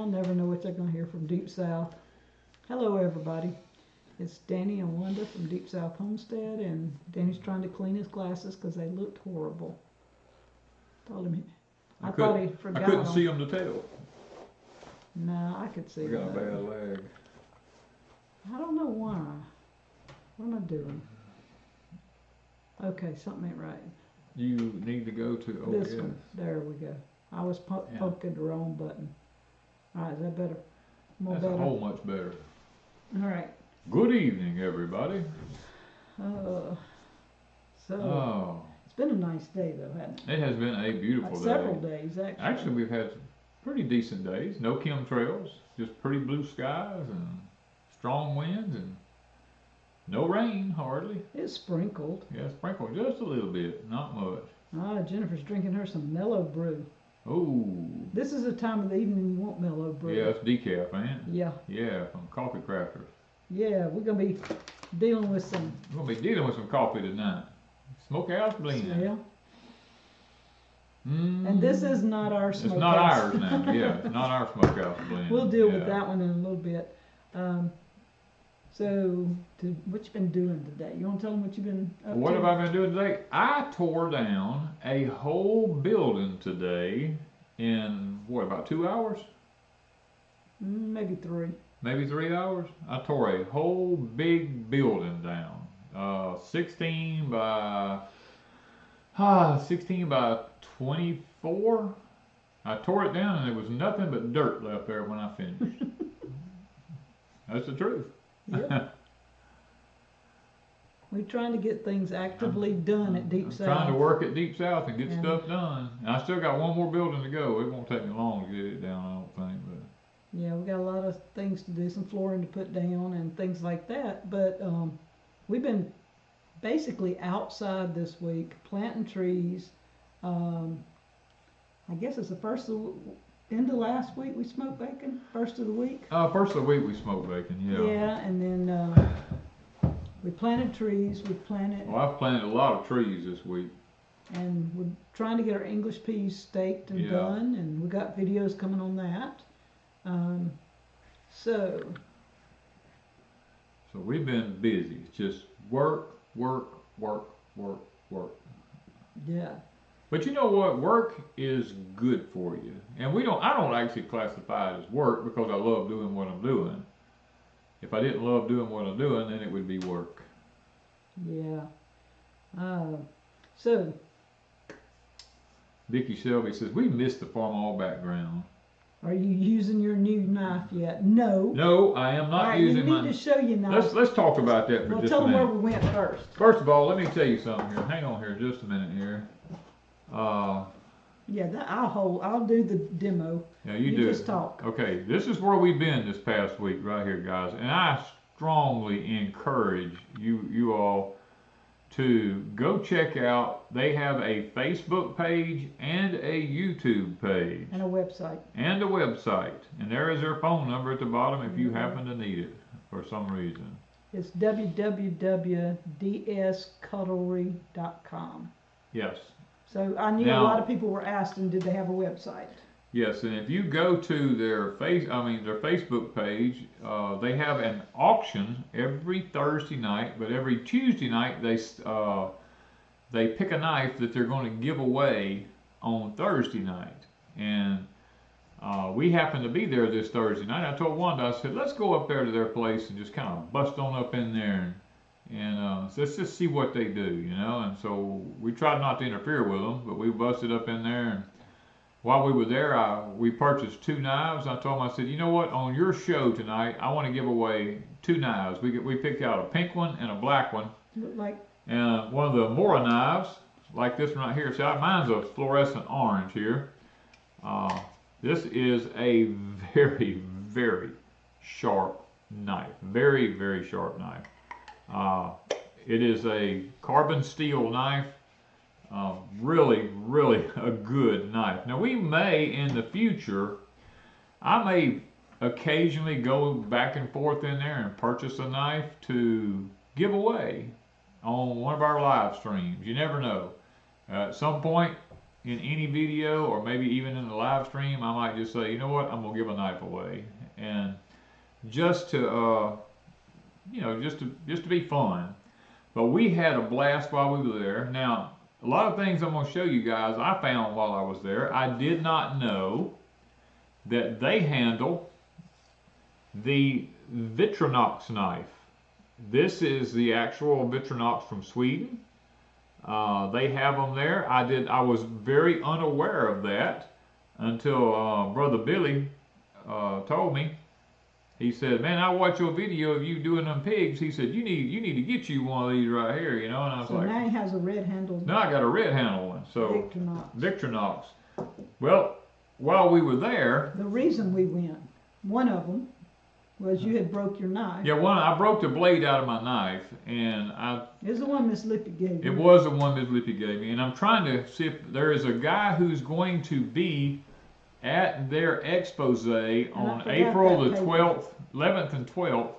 Y'all never know what you're going to hear from Deep South. Hello, everybody. It's Danny and Wanda from Deep South Homestead, and Danny's trying to clean his glasses because they looked horrible. Told him I thought he forgot. I couldn't see them to tell. No, I could see them. I got a bad leg. I don't know why. What am I doing? Okay, something ain't right. You need to go to this one. There we go. I was poking the wrong button. All right, is that better? More That's better? a whole much better. All right. Good evening, everybody. It's been a nice day, though, hasn't it? It has been a beautiful day. Several days, actually. Actually, we've had pretty decent days. No chemtrails, just pretty blue skies and strong winds and no rain, hardly. It sprinkled. Yeah, sprinkled just a little bit, not much. Jennifer's drinking her some mellow brew. Oh. This is the time of the evening you want mellow brew. Yeah, it's decaf, ain't it? Yeah. Yeah, from Coffee Crafters. Yeah, we're going to be dealing with some... We're going to be dealing with some coffee tonight. Smokehouse blend. Yeah. And this is not our smokehouse. It's not ours now, yeah. It's not our smokehouse blend. We'll deal with that one in a little bit. What you been doing today? You want to tell them what you've been up to? What have I been doing today? I tore down a whole building today in, what, about 2 hours? Maybe 3. Maybe 3 hours? I tore a whole big building down. 16 by 24. I tore it down and there was nothing but dirt left there when I finished. That's the truth. Yep. We're trying to get things actively done at Deep South. Trying to work at Deep South and get stuff done. And I still got one more building to go. It won't take me long to get it down, I don't think. But yeah, we got a lot of things to do, some flooring to put down and things like that. But we've been basically outside this week, planting trees. I guess it's the end of last week we smoked bacon. First of the week. First of the week we smoked bacon. Yeah. Yeah, and then we planted trees. We planted. Well, I've planted a lot of trees this week. And we're trying to get our English peas staked and done, and we got videos coming on that. So we've been busy. Just work. Yeah. But you know what? Work is good for you. And I don't actually classify it as work because I love doing what I'm doing. If I didn't love doing what I'm doing, then it would be work. Yeah. So Vicky Shelby says, we missed the farm background. Are you using your new knife yet? No. No, I am not using mine. You need to show you knife. Let's talk about that for just a minute. Tell them where we went first. First of all, let me tell you something here. Hang on here just a minute here. I'll do the demo. Yeah, you do. Just talk. Okay, this is where we've been this past week right here, guys. And I strongly encourage you all to go check out. They have a Facebook page and a YouTube page. And a website. And there is their phone number at the bottom if you happen to need it for some reason. It's www.dscutlery.com. Yes. So I knew a lot of people were asking, did they have a website? Yes, and if you go to their Facebook page, they have an auction every Thursday night, but every Tuesday night they pick a knife that they're going to give away on Thursday night. And we happened to be there this Thursday night. I told Wanda, I said, let's go up there to their place and just kind of bust on up in there and so let's just see what they do, you know. And so we tried not to interfere with them, but we busted up in there. And while we were there, we purchased 2 knives. I told them, I said, you know what, on your show tonight, I want to give away 2 knives. We picked out a pink one and a black one. And one of the Mora knives, like this one right here. See, mine's a fluorescent orange here. This is a very, very sharp knife. Very, very sharp knife. It is a carbon steel knife. Really, really a good knife. Now we may, in the future, I may occasionally go back and forth in there and purchase a knife to give away on one of our live streams. You never know. At some point, in any video, or maybe even in the live stream, I might just say, you know what, I'm gonna give a knife away, and just to just to be fun. But we had a blast while we were there. Now, a lot of things I'm gonna show you guys I found while I was there. I did not know that they handle the Victronox knife. This is the actual Victronox from Sweden. They have them there. I was very unaware of that until Brother Billy told me. He said, "Man, I watched your video of you doing them pigs." He said, "You need to get you one of these right here, you know." And I was like, now he has a red handle. "No, I got a red handle one." So Victronox. Well, while we were there, the reason we went, one of them was you had broke your knife. Yeah, I broke the blade out of my knife, and it was the one Miss Lippy gave me. It was the one Miss Lippy gave me, and I'm trying to see if there is a guy who's going to be at their expose on April the 12th, 11th and 12th.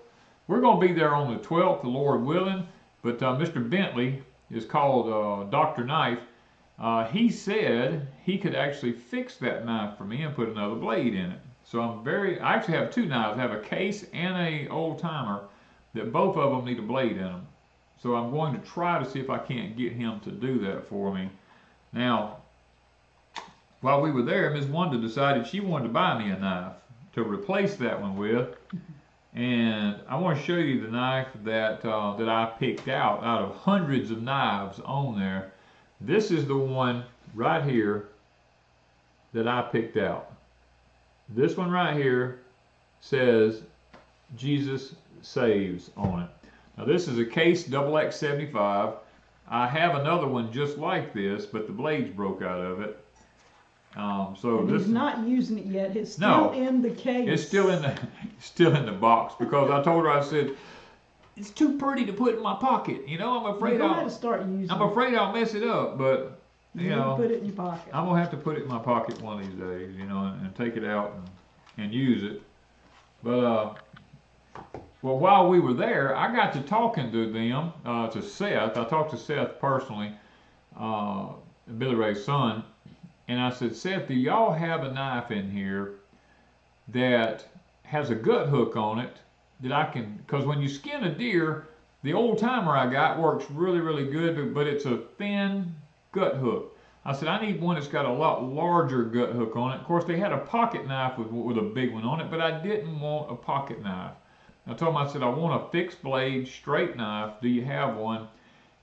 We're going to be there on the 12th, the Lord willing, but Mr. Bentley is called Dr. Knife. He said he could actually fix that knife for me and put another blade in it. So I actually have two knives. I have a case and a old timer that both of them need a blade in them. So I'm going to try to see if I can't get him to do that for me. Now, while we were there, Ms. Wanda decided she wanted to buy me a knife to replace that one with. And I want to show you the knife that I picked out of hundreds of knives on there. This is the one right here that I picked out. This one right here says Jesus Saves on it. Now this is a case XX75. I have another one just like this, but the blades broke out of it. So he's not using it yet. It's still in the case. It's still in the box, because I told her, I said, it's too pretty to put in my pocket. You know, I'm afraid I'll mess it up, but you know, put it in your pocket. I'm gonna have to put it in my pocket one of these days, you know, and take it out and use it. But well, while we were there, I got to talking to them, to Seth. I talked to Seth personally, Billy Ray's son, and I said, "Seth, do y'all have a knife in here that has a gut hook on it that I can?" Because when you skin a deer, the old timer I got works really, really good, but it's a thin gut hook. I said, I need one that's got a lot larger gut hook on it. Of course, they had a pocket knife with a big one on it, but I didn't want a pocket knife. I told him, I said, I want a fixed blade, straight knife. Do you have one?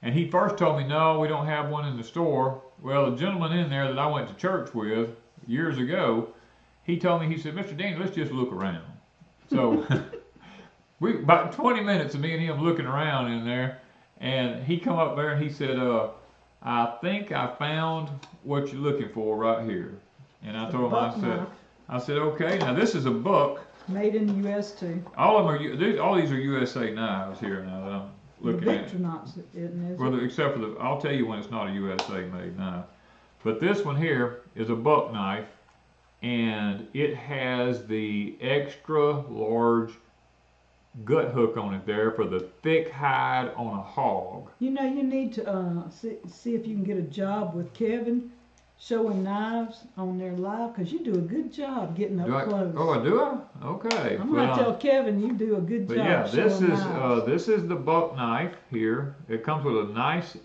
And he first told me, no, we don't have one in the store. Well, the gentleman in there that I went to church with years ago, he told me, he said, Mr. Danny, let's just look around. So about 20 minutes of me and him looking around in there, and he come up there and he said, I think I found what you're looking for right here. And I told him, I said, okay, now this is a buck. Made in the U.S. too. All these are USA knives here now that I'm looking at. Well, except for I'll tell you when it's not a USA made knife. But this one here is a buck knife, and it has the extra large gut hook on it there for the thick hide on a hog. You know, you need to see if you can get a job with Kevin showing knives on their live, because you do a good job getting up close. Oh, do I? Okay. I'm going to tell Kevin you do a good job. Yeah, this is the buck knife here. It comes with a nice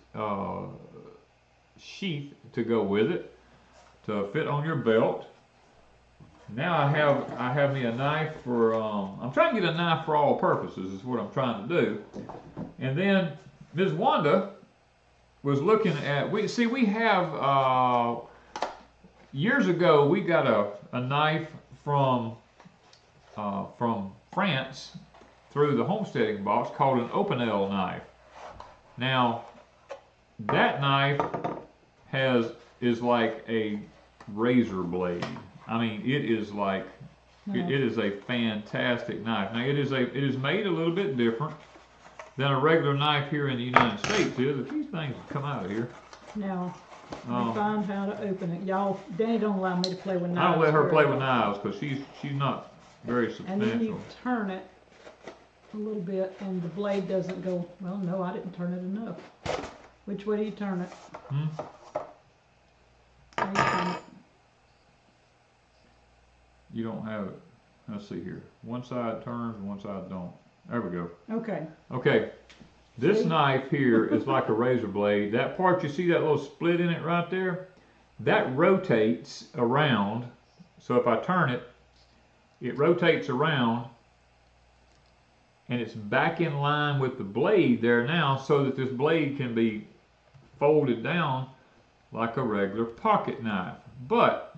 sheath to go with it to fit on your belt. Now I have me a knife for I'm trying to get a knife for all purposes is what I'm trying to do. And then Ms. Wanda was looking at we have years ago we got a knife from France through the Homesteading box called an Opinel knife. Now that knife is like a razor blade. I mean, it is like, it is a fantastic knife. Now, it is made a little bit different than a regular knife here in the United States is. If these things come out of here. Now, we find how to open it. Y'all, Danny don't allow me to play with knives. I don't let her play with knives because she's not very substantial. And then you turn it a little bit and the blade doesn't go, well, no, I didn't turn it enough. Which way do you turn it? you don't have it. Let's see here. One side turns, one side don't. There we go. Okay. Okay. This knife here is like a razor blade. That part, you see that little split in it right there? That rotates around. So if I turn it, it rotates around and it's back in line with the blade there now, so that this blade can be folded down like a regular pocket knife. But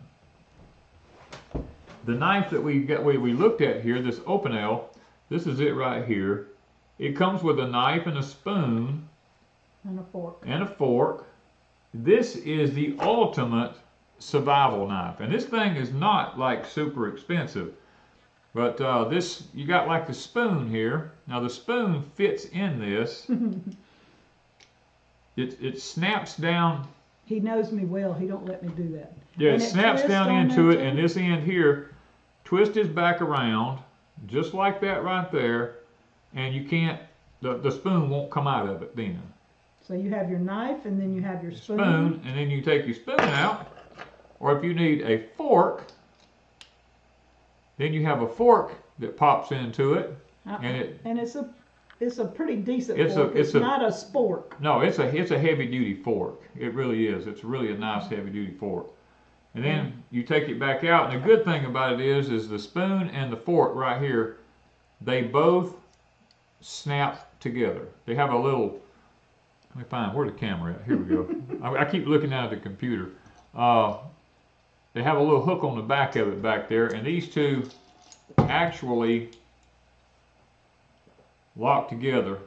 the knife that we looked at here, this Opinel, this is it right here. It comes with a knife and a spoon and a fork. And a fork. This is the ultimate survival knife, and this thing is not like super expensive. But this, you got like the spoon here. Now the spoon fits in this. It snaps down. He knows me well. He don't let me do that. Yeah, and it snaps down into it, and this end here, twist his back around, just like that right there, and you can't, the spoon won't come out of it then. So you have your knife, and then you have your spoon. And then you take your spoon out, or if you need a fork, then you have a fork that pops into it, and it's a pretty decent fork. It's not a spork. No, it's a heavy duty fork. It really is. It's really a nice heavy duty fork. And then you take it back out, and the good thing about it is the spoon and the fork right here, they both snap together. They have a little, let me find, where's the camera at? Here we go. I keep looking down at the computer. They have a little hook on the back of it back there, and these two actually lock together,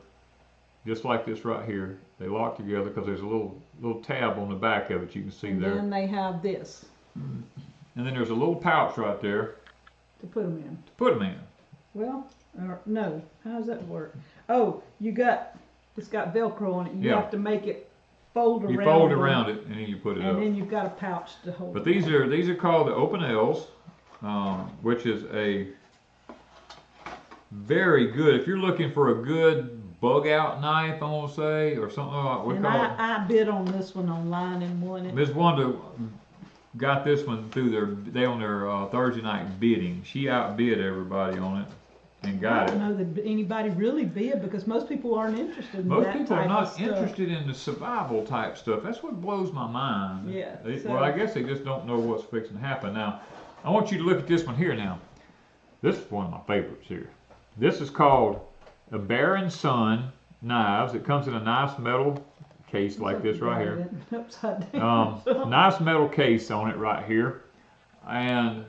just like this right here. They lock together because there's a little tab on the back of it you can see there. And then they have this. And then there's a little pouch right there. To put them in. To put them in. Well, no. How does that work? Oh, it's got Velcro on it. You have to make it fold around. You fold around it, and then you put it up. And then you've got a pouch to hold it. But these are called the Opinels, which is a very good, if you're looking for a good bug out knife, I'm gonna say, or something like that. And I bid on this one online and won it. Ms. Wanda got this one through on their Thursday night bidding. She outbid everybody on it and got it. I don't know that anybody really bid, because most people aren't interested in that type of stuff. Most people are not interested in the survival type stuff. That's what blows my mind. Yeah. Well, I guess they just don't know what's fixing to happen. Now, I want you to look at this one here now. This is one of my favorites here. This is called a Bear and Son knives. It comes in a nice metal case like this right here. Upside down. Nice metal case on it right here. And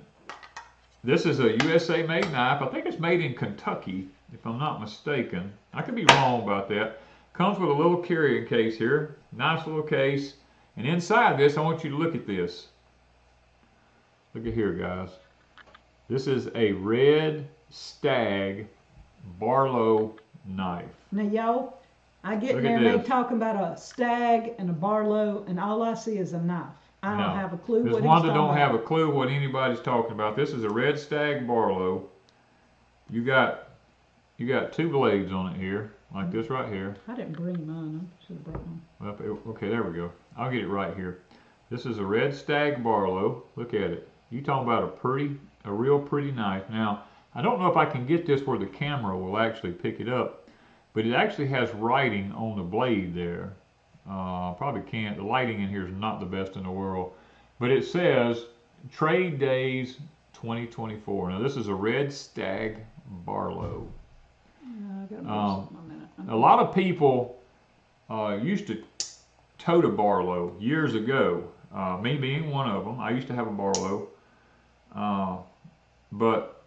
this is a USA made knife. I think it's made in Kentucky, if I'm not mistaken. I could be wrong about that. Comes with a little carrying case here. Nice little case. And inside this, I want you to look at this. Look at here, guys. This is a Red Stag Barlow knife. Now, y'all, I get in there and they talking about a stag and a Barlow, and all I see is a knife. I don't have a clue what he's talking about. Wanda don't have a clue what anybody's talking about. This is a Red Stag Barlow. You got two blades on it here, like this right here. I didn't bring mine. I should have brought mine. Well, okay, there we go. I'll get it right here. This is a Red Stag Barlow. Look at it. You talking about a real pretty knife. Now, I don't know if I can get this where the camera will actually pick it up, but it actually has writing on the blade there. Probably can't. The lighting in here is not the best in the world, but it says Trade Days 2024. Now, this is a Red Stag Barlow. A lot of people used to tote a Barlow years ago. Me being one of them. I used to have a Barlow. But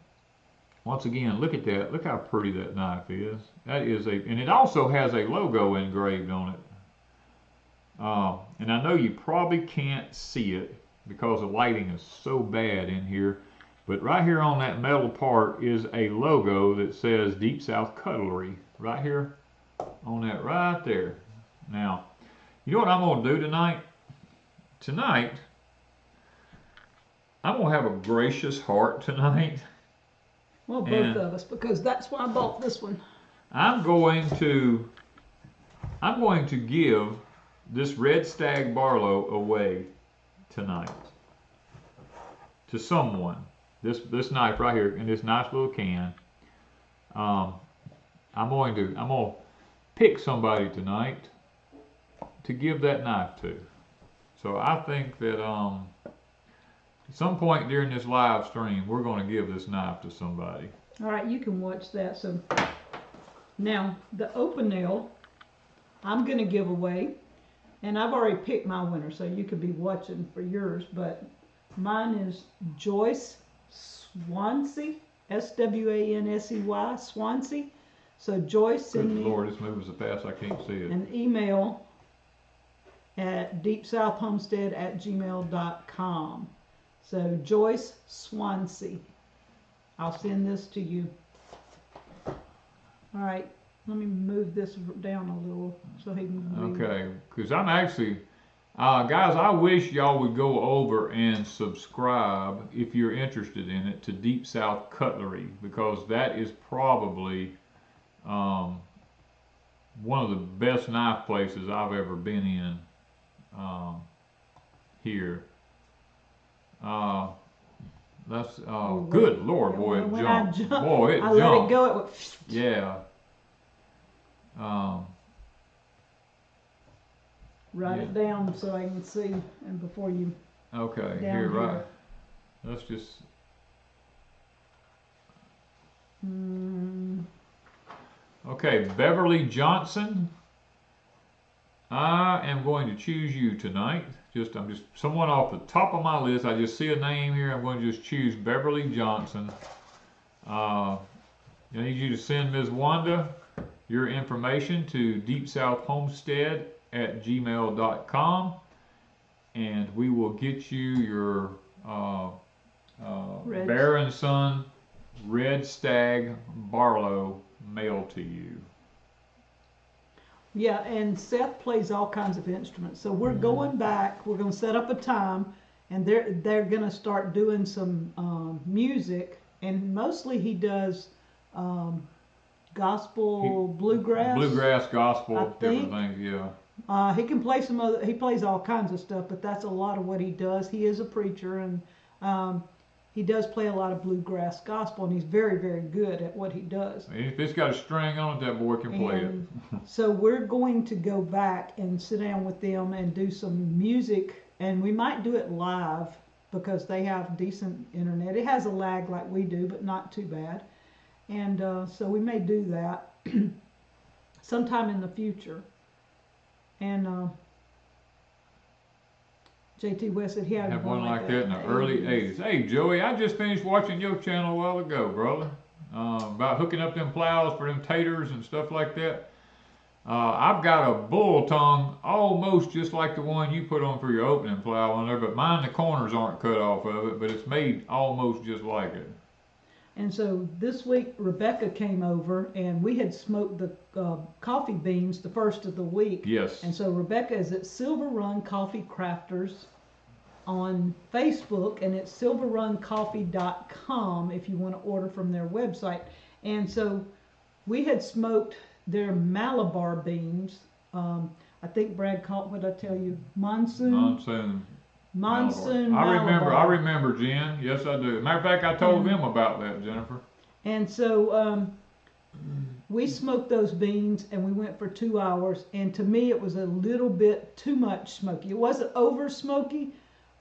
once again, look at that. Look how pretty that knife is. That is and it also has a logo engraved on it. And I know you probably can't see it because the lighting is so bad in here. But right here on that metal part is a logo that says Deep South Cutlery. Right here on that right there. Now, you know what I'm going to do tonight? Tonight, I'm going to have a gracious heart tonight. Well, both of us, because that's why I bought this one. I'm going to give this Red Stag Barlow away tonight to someone. this knife right here in this nice little can. I'm gonna pick somebody tonight to give that knife to. So I think that at some point during this live stream, we're going to give this knife to somebody. All right, you can watch that. So now the open nail, I'm going to give away, and I've already picked my winner, so you could be watching for yours. But mine is Joyce Swansea, S-W-A-N-S-E-Y, Swansea. So Joyce, send me Lord, this moves so fast I can't see it. an email at deepsouthhomestead@gmail.com. So Joyce Swansea, I'll send this to you. All right, let me move this down a little so he can read. Okay, because I'm actually, guys, I wish y'all would go over and subscribe if you're interested in it to Deep South Cutlery, because that is probably one of the best knife places I've ever been in here. That's good Lord, boy, it jumped. Boy, it jumped. I let it go. It went. Yeah. Write it down so I can see, and before you. Okay, here, right. Let's just. Okay, Beverly Johnson. I am going to choose you tonight. I'm just someone off the top of my list. I just see a name here. I'm going to just choose Beverly Johnson. I need you to send Ms. Wanda your information to deepsouthhomestead@gmail.com, and we will get you your Bear and Son Red Stag Barlow mailed to you. Yeah, and Seth plays all kinds of instruments. So we're going back. We're going to set up a time, and they're going to start doing some music. And mostly he does gospel, bluegrass, gospel, different things. Yeah. He can play some other. He plays all kinds of stuff, but that's a lot of what he does. He is a preacher, and he does play a lot of bluegrass gospel, and he's very, very good at what he does. If it's got a string on it, that boy can play it. So we're going to go back and sit down with them and do some music, and we might do it live because they have decent internet. It has a lag like we do, but not too bad. And so we may do that sometime in the future. And JT West said he had one like that in the early 80s. Hey, Joey, I just finished watching your channel a while ago, brother, about hooking up them plows for them taters and stuff like that. I've got a bull tongue almost just like the one you put on for your opening plow on there, but mine, the corners aren't cut off of it, but it's made almost just like it. And so this week, Rebecca came over, and we had smoked the coffee beans the first of the week. Yes. And so Rebecca is at Silver Run Coffee Crafters on Facebook, and it's silverruncoffee.com if you want to order from their website. And so we had smoked their Malabar beans. I think Brad caught what I tell you, monsoon Malabar. I remember, Jen. Yes, I do. Matter of fact, I told them about that, Jennifer. And so we smoked those beans, and we went for 2 hours. And to me, it was a little bit too much smoky. It wasn't over smoky,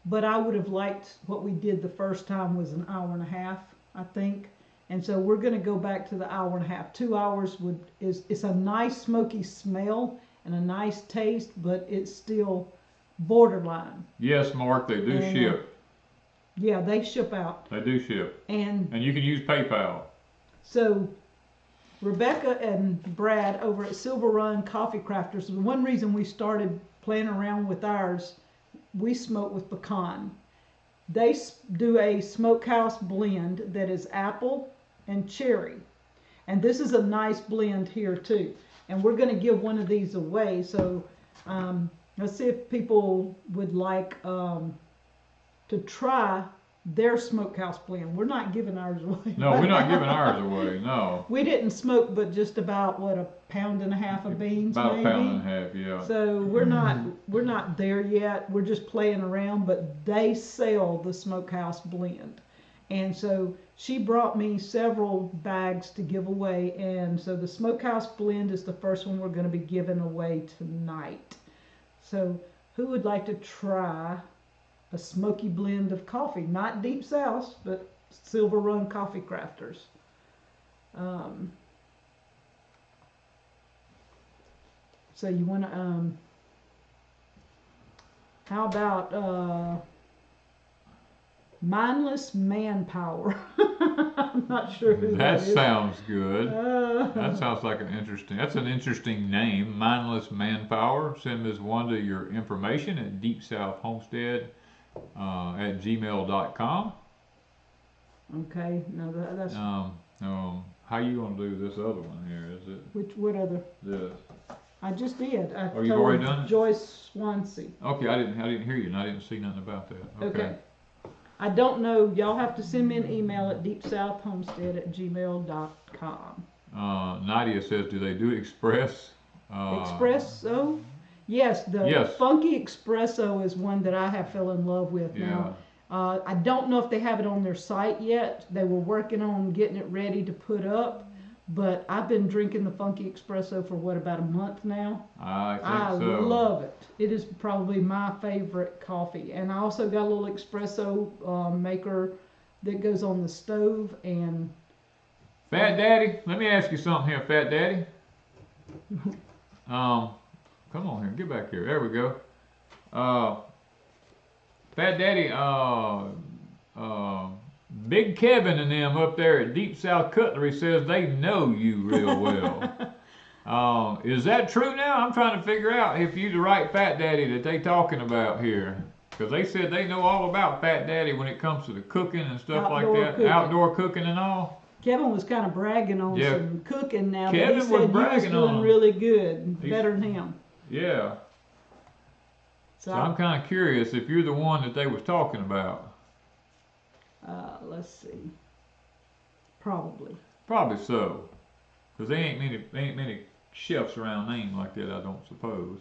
but I would have liked what we did the first time was an hour and a half, I think. And so we're going to go back to the hour and a half. 2 hours it's a nice smoky smell and a nice taste, but it's still borderline. Yes, Mark, they do ship. Yeah, they ship out. They do ship. And you can use PayPal. So Rebecca and Brad over at Silver Run Coffee Crafters, the one reason we started playing around with ours, we smoke with pecan. They do a smokehouse blend that is apple and cherry. And this is a nice blend here too. And we're going to give one of these away. So let's see if people would like to try their smokehouse blend. We're not giving ours away. No, we're not giving ours away, no. We didn't smoke but just about, what, 1.5 pounds of beans about maybe? About 1.5 pounds, yeah. So we're not there yet. We're just playing around, but they sell the smokehouse blend. And so she brought me several bags to give away, and so the Smokehouse Blend is the first one we're going to be giving away tonight. So who would like to try a smoky blend of coffee? Not Deep South, but Silver Run Coffee Crafters. So you want to, how about Mindless Manpower? I'm not sure who that is. That sounds good. That sounds like that's an interesting name. Mindless Manpower. Send Ms. Wanda your information at deepsouthhomestead at gmail.com. Okay, no, that's... how you gonna do this other one here? Is it? What other? This. I just did. I you've already done it? Joyce Swansea. Okay, I didn't hear you, and I didn't see nothing about that. Okay. I don't know. Y'all have to send me an email at deepsouthhomestead at gmail.com. Nadia says, do they do espresso? Espresso? Yes, the Funky Espresso is one that I have fell in love with now. I don't know if they have it on their site yet. They were working on getting it ready to put up, but I've been drinking the Funky Espresso for about a month now. I love it. It is probably my favorite coffee. And I also got a little espresso maker that goes on the stove. And Fat Daddy, let me ask you something here, Fat Daddy. Come on here, get back here. There we go. Fat Daddy, Big Kevin and them up there at Deep South Cutlery says they know you real well. Is that true now? I'm trying to figure out if you're the right Fat Daddy that they talking about here. Because they said they know all about Fat Daddy when it comes to the cooking and stuff like that. Outdoor cooking and all. Kevin was kind of bragging on some cooking now. Kevin but he said was bragging he was doing really good. Better than him. Yeah. So I'm kind of curious if you're the one that they was talking about. Let's see. Probably. Probably so. Because they ain't many chefs around named like that, I don't suppose.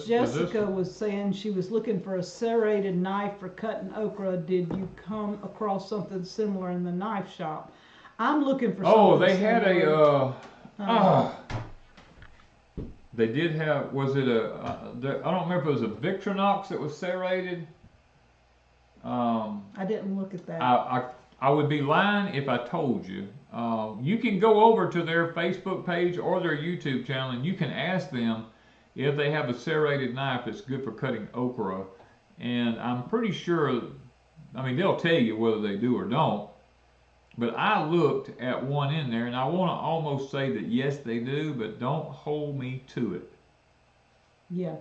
Jessica was saying she was looking for a serrated knife for cutting okra. Did you come across something similar in the knife shop? I'm looking for something they had similar. They did have, was it I don't remember if it was a Victronox that was serrated. I didn't look at that. I would be lying if I told you. You can go over to their Facebook page or their YouTube channel and you can ask them if they have a serrated knife that's good for cutting okra. And I'm pretty sure, I mean, they'll tell you whether they do or don't. But I looked at one in there and I want to almost say that yes, they do, but don't hold me to it. Yeah.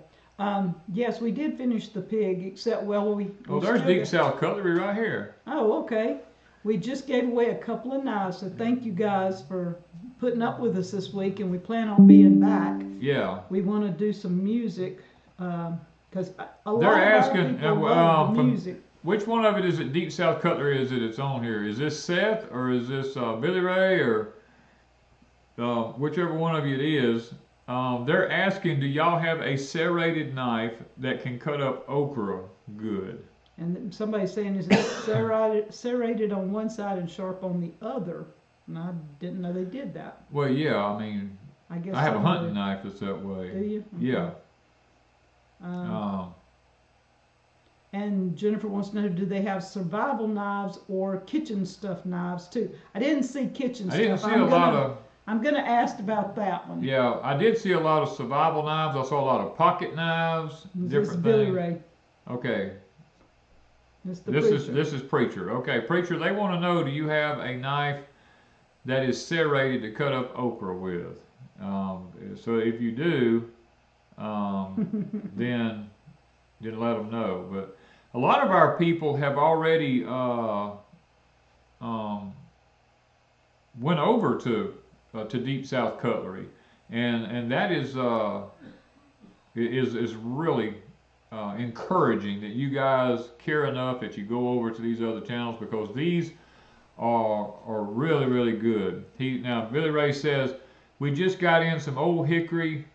Yes, we did finish the pig, except, there's Deep South Cutlery right here. Oh, okay. We just gave away a couple of knives, so thank you guys for putting up with us this week, and we plan on being back. Yeah. We want to do some music, because a lot They're of asking, people love the music. Which one of it is it Deep South Cutlery is it it's on here? Is this Seth, or is this Billy Ray, or whichever one of you it is? They're asking, do y'all have a serrated knife that can cut up okra good? And somebody's saying, is it serrated on one side and sharp on the other? And I didn't know they did that. Well, yeah, I mean, I have a hunting knife that's that way. Do you? Okay. Yeah. And Jennifer wants to know, do they have survival knives or kitchen stuff knives too? I didn't see kitchen stuff. I didn't see a lot of... I'm going to ask about that one. Yeah, I did see a lot of survival knives. I saw a lot of pocket knives, different things. Billy Ray. Okay. This is Preacher. Okay, Preacher, they want to know, do you have a knife that is serrated to cut up okra with? So if you do, then let them know. But a lot of our people have already went over to Deep South Cutlery, and that is really encouraging that you guys care enough that you go over to these other channels, because these are really good. Now Billy Ray says we just got in some old hickory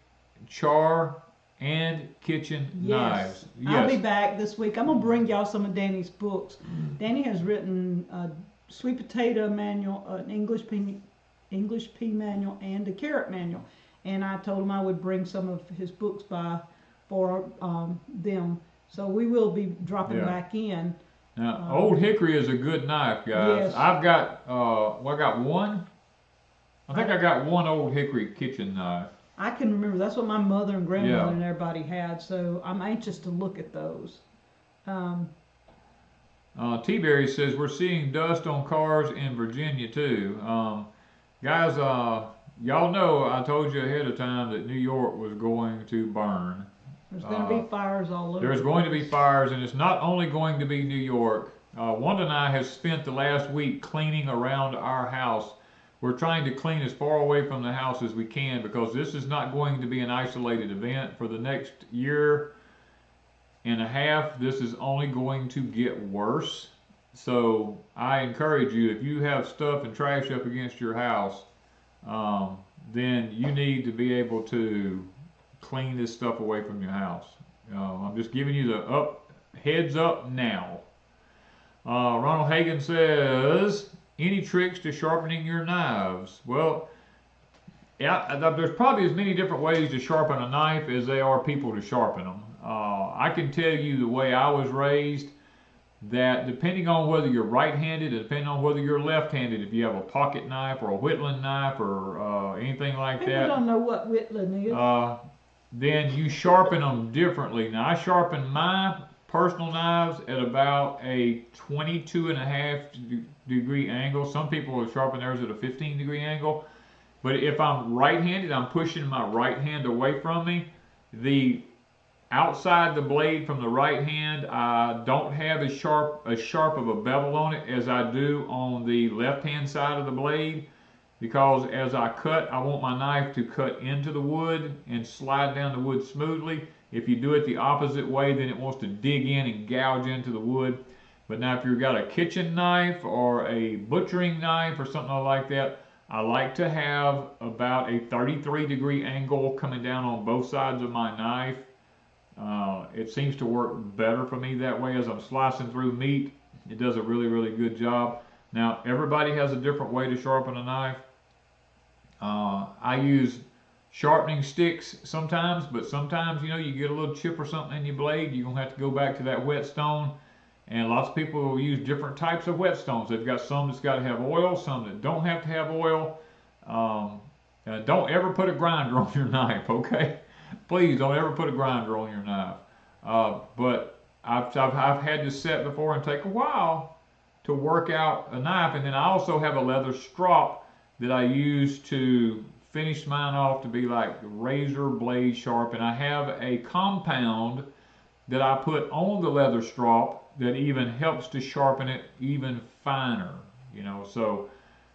char and kitchen Yes. knives. Yes. I'll be back this week. I'm gonna bring y'all some of Danny's books. Danny has written a sweet potato manual, an English pea manual, and a carrot manual. And I told him I would bring some of his books by for them. So we will be dropping back in. Now, Old Hickory is a good knife, guys. Yes. I've got, I got one. I think I got one Old Hickory kitchen knife. I can remember, that's what my mother and grandmother and everybody had, so I'm anxious to look at those. T-Berry says, we're seeing dust on cars in Virginia too. Guys, y'all know I told you ahead of time that New York was going to burn. There's going to be fires all over. There's going to be fires, and it's not only going to be New York. Wanda and I have spent the last week cleaning around our house. We're trying to clean as far away from the house as we can because this is not going to be an isolated event. For the next year and a half, this is only going to get worse. So I encourage you, if you have stuff and trash up against your house, then you need to be able to clean this stuff away from your house. I'm just giving you the heads up now. Ronald Hagen says, any tricks to sharpening your knives? Well, yeah, there's probably as many different ways to sharpen a knife as there are people to sharpen them. I can tell you the way I was raised, that depending on whether you're right-handed and depending on whether you're left-handed, if you have a pocket knife or a whittling knife or anything like that. People don't know what whittling is. Then you sharpen them differently. Now, I sharpen my personal knives at about a 22.5 degree angle. Some people will sharpen theirs at a 15-degree angle. But if I'm right-handed, I'm pushing my right hand away from me. The outside the blade from the right hand, I don't have as sharp of a bevel on it as I do on the left-hand side of the blade. Because as I cut, I want my knife to cut into the wood and slide down the wood smoothly. If you do it the opposite way, then it wants to dig in and gouge into the wood. But now if you've got a kitchen knife or a butchering knife or something like that, I like to have about a 33-degree angle coming down on both sides of my knife. It seems to work better for me that way as I'm slicing through meat. It does a really, really good job. Now, everybody has a different way to sharpen a knife. I use sharpening sticks sometimes, but sometimes, you know, you get a little chip or something in your blade, you're going to have to go back to that whetstone. And lots of people will use different types of whetstones. They've got some that's got to have oil, some that don't have to have oil. Don't ever put a grinder on your knife, okay? Please don't ever put a grinder on your knife. But I've had this set before and take a while to work out a knife. And then I also have a leather strop that I use to finish mine off to be like razor blade sharp. And I have a compound that I put on the leather strop that even helps to sharpen it even finer, you know. So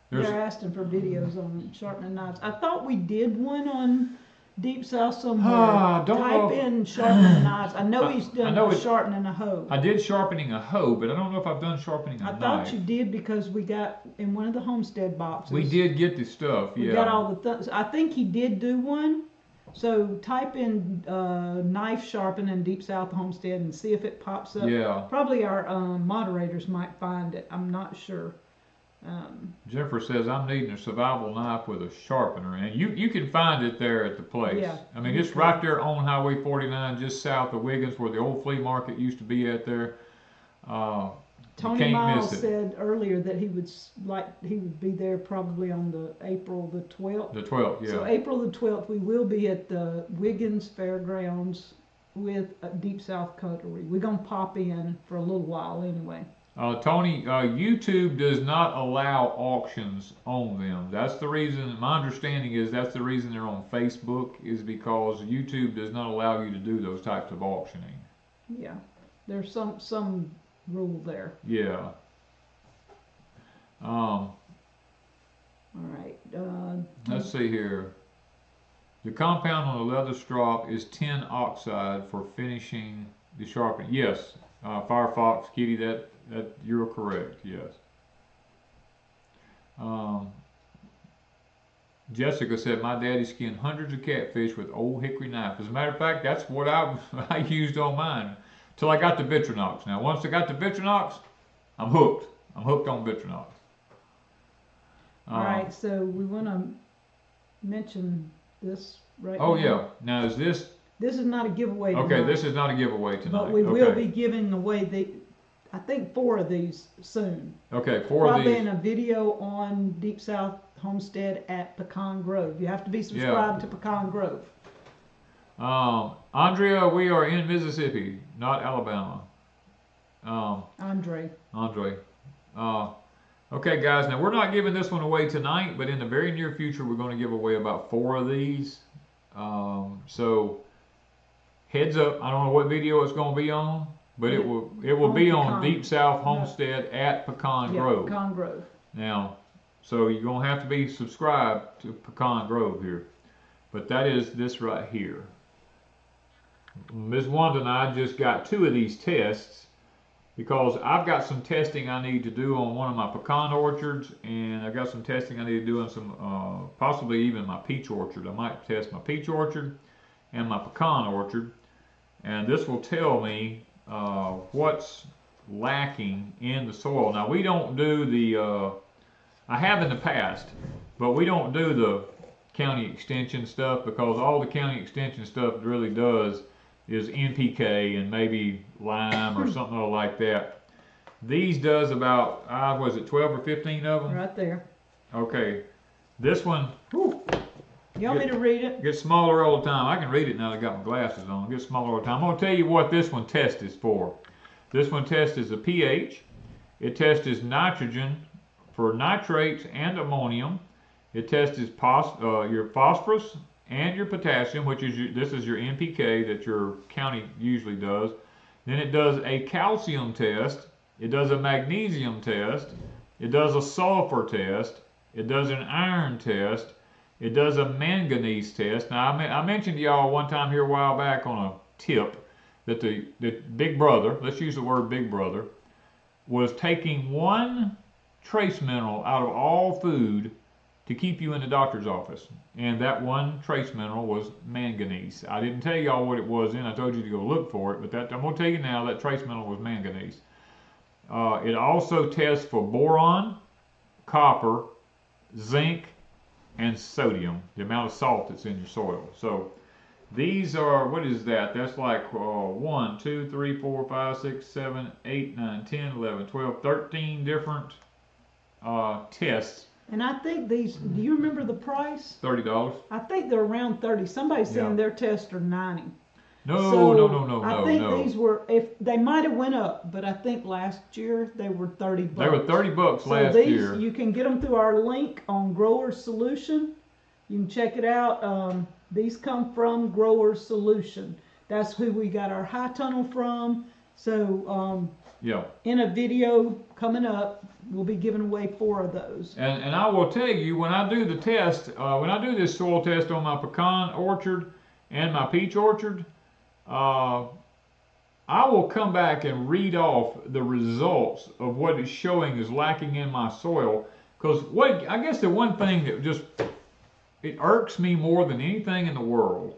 they're asking for videos on sharpening knives. I thought we did one on Deep South somewhere. Type in sharpening knives. I know he's done sharpening a hoe. I did sharpening a hoe, but I don't know if I've done sharpening a knife. I thought you did because we got in one of the Homestead boxes. We did get the stuff, yeah. We got all the I think he did do one. So type in knife sharpening Deep South Homestead and see if it pops up. Yeah. Probably our moderators might find it. I'm not sure. Jennifer says, I'm needing a survival knife with a sharpener. And you can find it there at the place. Yeah. I mean, it's right there on Highway 49, just south of Wiggins, where the old flea market used to be at there. Tony Miles said earlier that he would be there probably on the April the 12th. The 12th, yeah. So April the 12th, we will be at the Wiggins Fairgrounds with Deep South Cutlery. We're going to pop in for a little while anyway. Tony, YouTube does not allow auctions on them. That's the reason, my understanding is that's the reason they're on Facebook, is because YouTube does not allow you to do those types of auctioning. Yeah, there's some rule there. Yeah. All right. Let's see here. The compound on the leather strop is tin oxide for finishing the sharpening. Yes, Firefox, Kitty, that you're correct. Yes. Jessica said, my daddy skinned hundreds of catfish with old hickory knife. As a matter of fact, that's what I used on mine till I got the Victronox. Now, once I got the Victronox, I'm hooked. I'm hooked on Victronox. All right, so we want to mention this right now. Oh, yeah. Now, is this... This is not a giveaway tonight. Okay, this is not a giveaway tonight. But we will be giving away I think 4 of these soon. Okay, 4 of these. Probably in a video on Deep South Homestead at Pecan Grove. You have to be subscribed to Pecan Grove. Andrea, we are in Mississippi, not Alabama. Andre. Okay, guys, now we're not giving this one away tonight, but in the very near future, we're going to give away about 4 of these. So, heads up, I don't know what video it's going to be on, but it will be on Deep South Homestead at Pecan Grove. Pecan Grove. Now, so you're going to have to be subscribed to Pecan Grove here. But that is this right here. Ms. Wanda and I just got 2 of these tests because I've got some testing I need to do on one of my pecan orchards, and I've got some testing I need to do on some, possibly even my peach orchard. I might test my peach orchard and my pecan orchard, and this will tell me what's lacking in the soil. Now, we don't do the, I have in the past, but we don't do the county extension stuff because all the county extension stuff really does is NPK and maybe lime or something like that. These does about, was it 12 or 15 of them? Right there. Okay. This one. Ooh. You want me to read it? Gets smaller all the time. I can read it now that I got my glasses on. It gets smaller all the time. I'm going to tell you what this one test is for. This one test is a pH. It tests nitrogen for nitrates and ammonium. It tests your phosphorus and your potassium, which is this is your NPK that your county usually does. Then it does a calcium test. It does a magnesium test. It does a sulfur test. It does an iron test. It does a manganese test. Now, I mentioned to y'all one time here a while back on a tip that the Big Brother, let's use the word Big Brother, was taking 1 trace mineral out of all food to keep you in the doctor's office. And that 1 trace mineral was manganese. I didn't tell y'all what it was then. I told you to go look for it, but I'm going to tell you now that trace mineral was manganese. It also tests for boron, copper, zinc, and sodium, the amount of salt that's in your soil. So these are, what is that? That's like 1, 2, 3, 4, 5, 6, 7, 8, 9, 10, 11, 12, 13 different tests. And I think these, do you remember the price? $30. I think they're around 30. Somebody's saying their tests are 90. No. I think these were, if they might have went up, but I think last year they were $30. They were $30 last year. You can get them through our link on Grower Solution. You can check it out. These come from Grower Solution. That's who we got our high tunnel from. So in a video coming up, we'll be giving away 4 of those. And I will tell you, when I do the test, when I do this soil test on my pecan orchard and my peach orchard, I will come back and read off the results of what is showing is lacking in my soil. Because I guess the one thing that just, it irks me more than anything in the world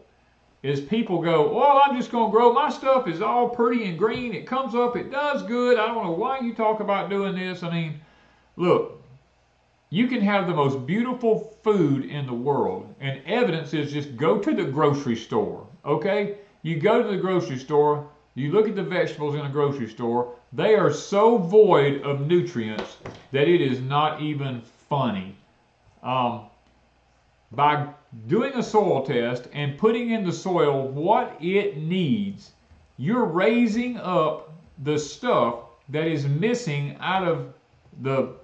is people go, well, I'm just going to grow, my stuff is all pretty and green, it comes up, it does good, I don't know why you talk about doing this. I mean, look, you can have the most beautiful food in the world, and evidence is just go to the grocery store, okay? You go to the grocery store, you look at the vegetables in the grocery store, they are so void of nutrients that it is not even funny. By doing a soil test and putting in the soil what it needs, you're raising up the stuff that is missing out of the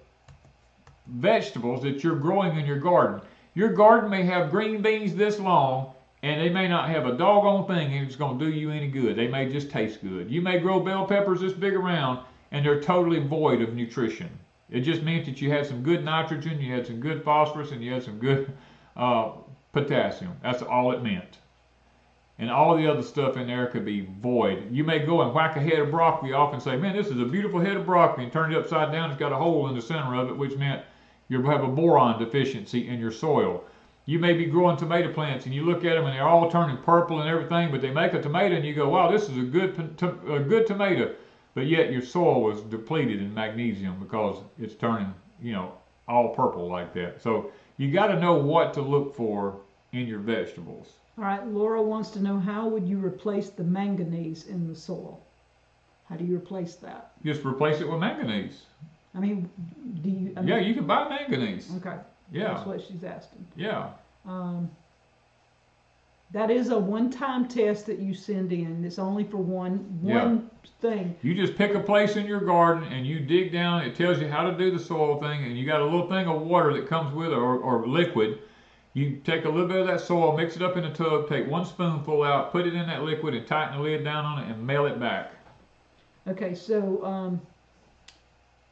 vegetables that you're growing in your garden. Your garden may have green beans this long, and they may not have a doggone thing and it's going to do you any good. They may just taste good. You may grow bell peppers this big around, and they're totally void of nutrition. It just meant that you had some good nitrogen, you had some good phosphorus, and you had some good potassium. That's all it meant. And all the other stuff in there could be void. You may go and whack a head of broccoli off and say, man, this is a beautiful head of broccoli, and turn it upside down, it's got a hole in the center of it, which meant you have a boron deficiency in your soil. You may be growing tomato plants and you look at them and they're all turning purple and everything, but they make a tomato and you go, wow, this is a good tomato. But yet your soil was depleted in magnesium because it's turning, you know, all purple like that. So you got to know what to look for in your vegetables. All right, Laura wants to know, how would you replace the manganese in the soil? How do you replace that? Just replace it with manganese. I mean, do you? I mean, Yeah, you can buy manganese. Okay. Yeah. That's what she's asking. Yeah. That is a one-time test that you send in. It's only for one thing. You just pick a place in your garden and you dig down. It tells you how to do the soil thing, and you got a little thing of water that comes with it, or liquid. You take a little bit of that soil, mix it up in a tub, take 1 spoonful out, put it in that liquid, and tighten the lid down on it and mail it back. Okay, so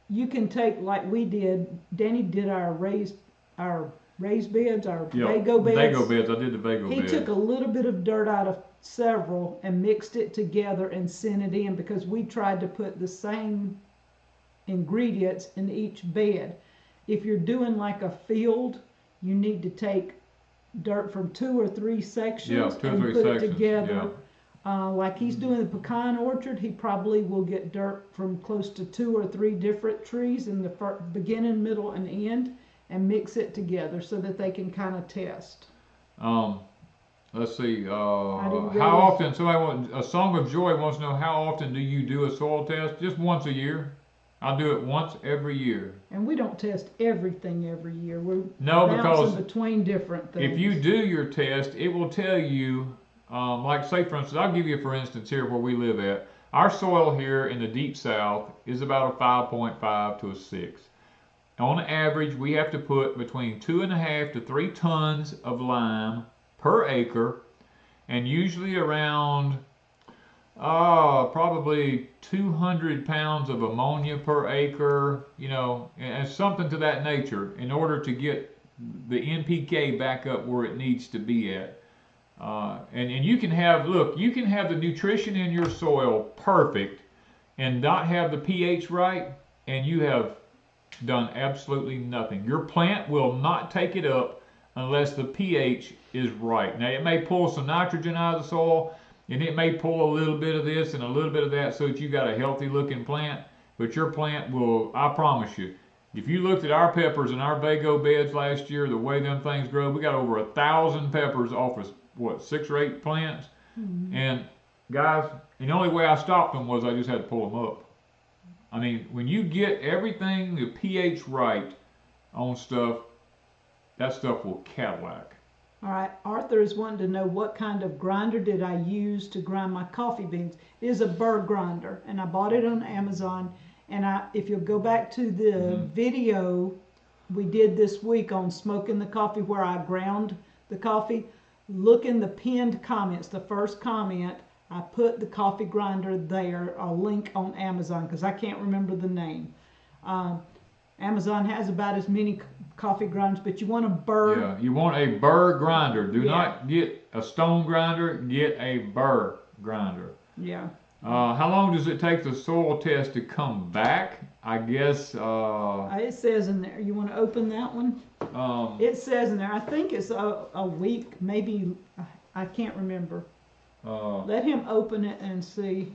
you can take, like we did. Danny did our raised beds, our Vago beds. Vago beds. I did the Vago beds. He took a little bit of dirt out of several and mixed it together and sent it in, because we tried to put the same ingredients in each bed. If you're doing like a field, you need to take dirt from 2 or 3 sections and put it together. Like he's doing the pecan orchard, he probably will get dirt from close to 2 or 3 different trees in the beginning, middle, and end, and mix it together so that they can kind of test. Let's see. How often? A Song of Joy wants to know, how often do you do a soil test? Just once a year. I do it once every year. And we don't test everything every year. We're bouncing between different things. If you do your test, it will tell you, like say for instance, I'll give you for instance here where we live at. Our soil here in the deep south is about a 5.5 to a 6. On average, we have to put between 2.5 to 3 tons of lime per acre, and usually around probably 200 pounds of ammonia per acre, you know, and something to that nature, in order to get the NPK back up where it needs to be at. And you can have, you can have the nutrition in your soil perfect and not have the pH right, and you have done absolutely nothing. Your plant will not take it up unless the pH is right. Now, it may pull some nitrogen out of the soil, and it may pull a little bit of this and a little bit of that so that you got a healthy looking plant, but your plant will, I promise you, if you looked at our peppers in our Vago beds last year, the way them things grow, we got over 1,000 peppers off of, what, 6 or 8 plants? Mm-hmm. And guys, and the only way I stopped them was I just had to pull them up. I mean, when you get everything, the pH right on stuff, that stuff will Cadillac. All right, Arthur is wanting to know, what kind of grinder did I use to grind my coffee beans? It is a burr grinder, and I bought it on Amazon. And if you'll go back to the video we did this week on smoking the coffee, where I ground the coffee, look in the pinned comments, the first comment, I put the coffee grinder there, a link on Amazon, because I can't remember the name. Amazon has about as many coffee grinders, but you want a burr. Yeah, you want a burr grinder. Do not get a stone grinder, get a burr grinder. Yeah. How long does it take the soil test to come back? I guess... it says in there. You want to open that one? It says in there. I think it's a week, maybe. I can't remember. Let him open it and see.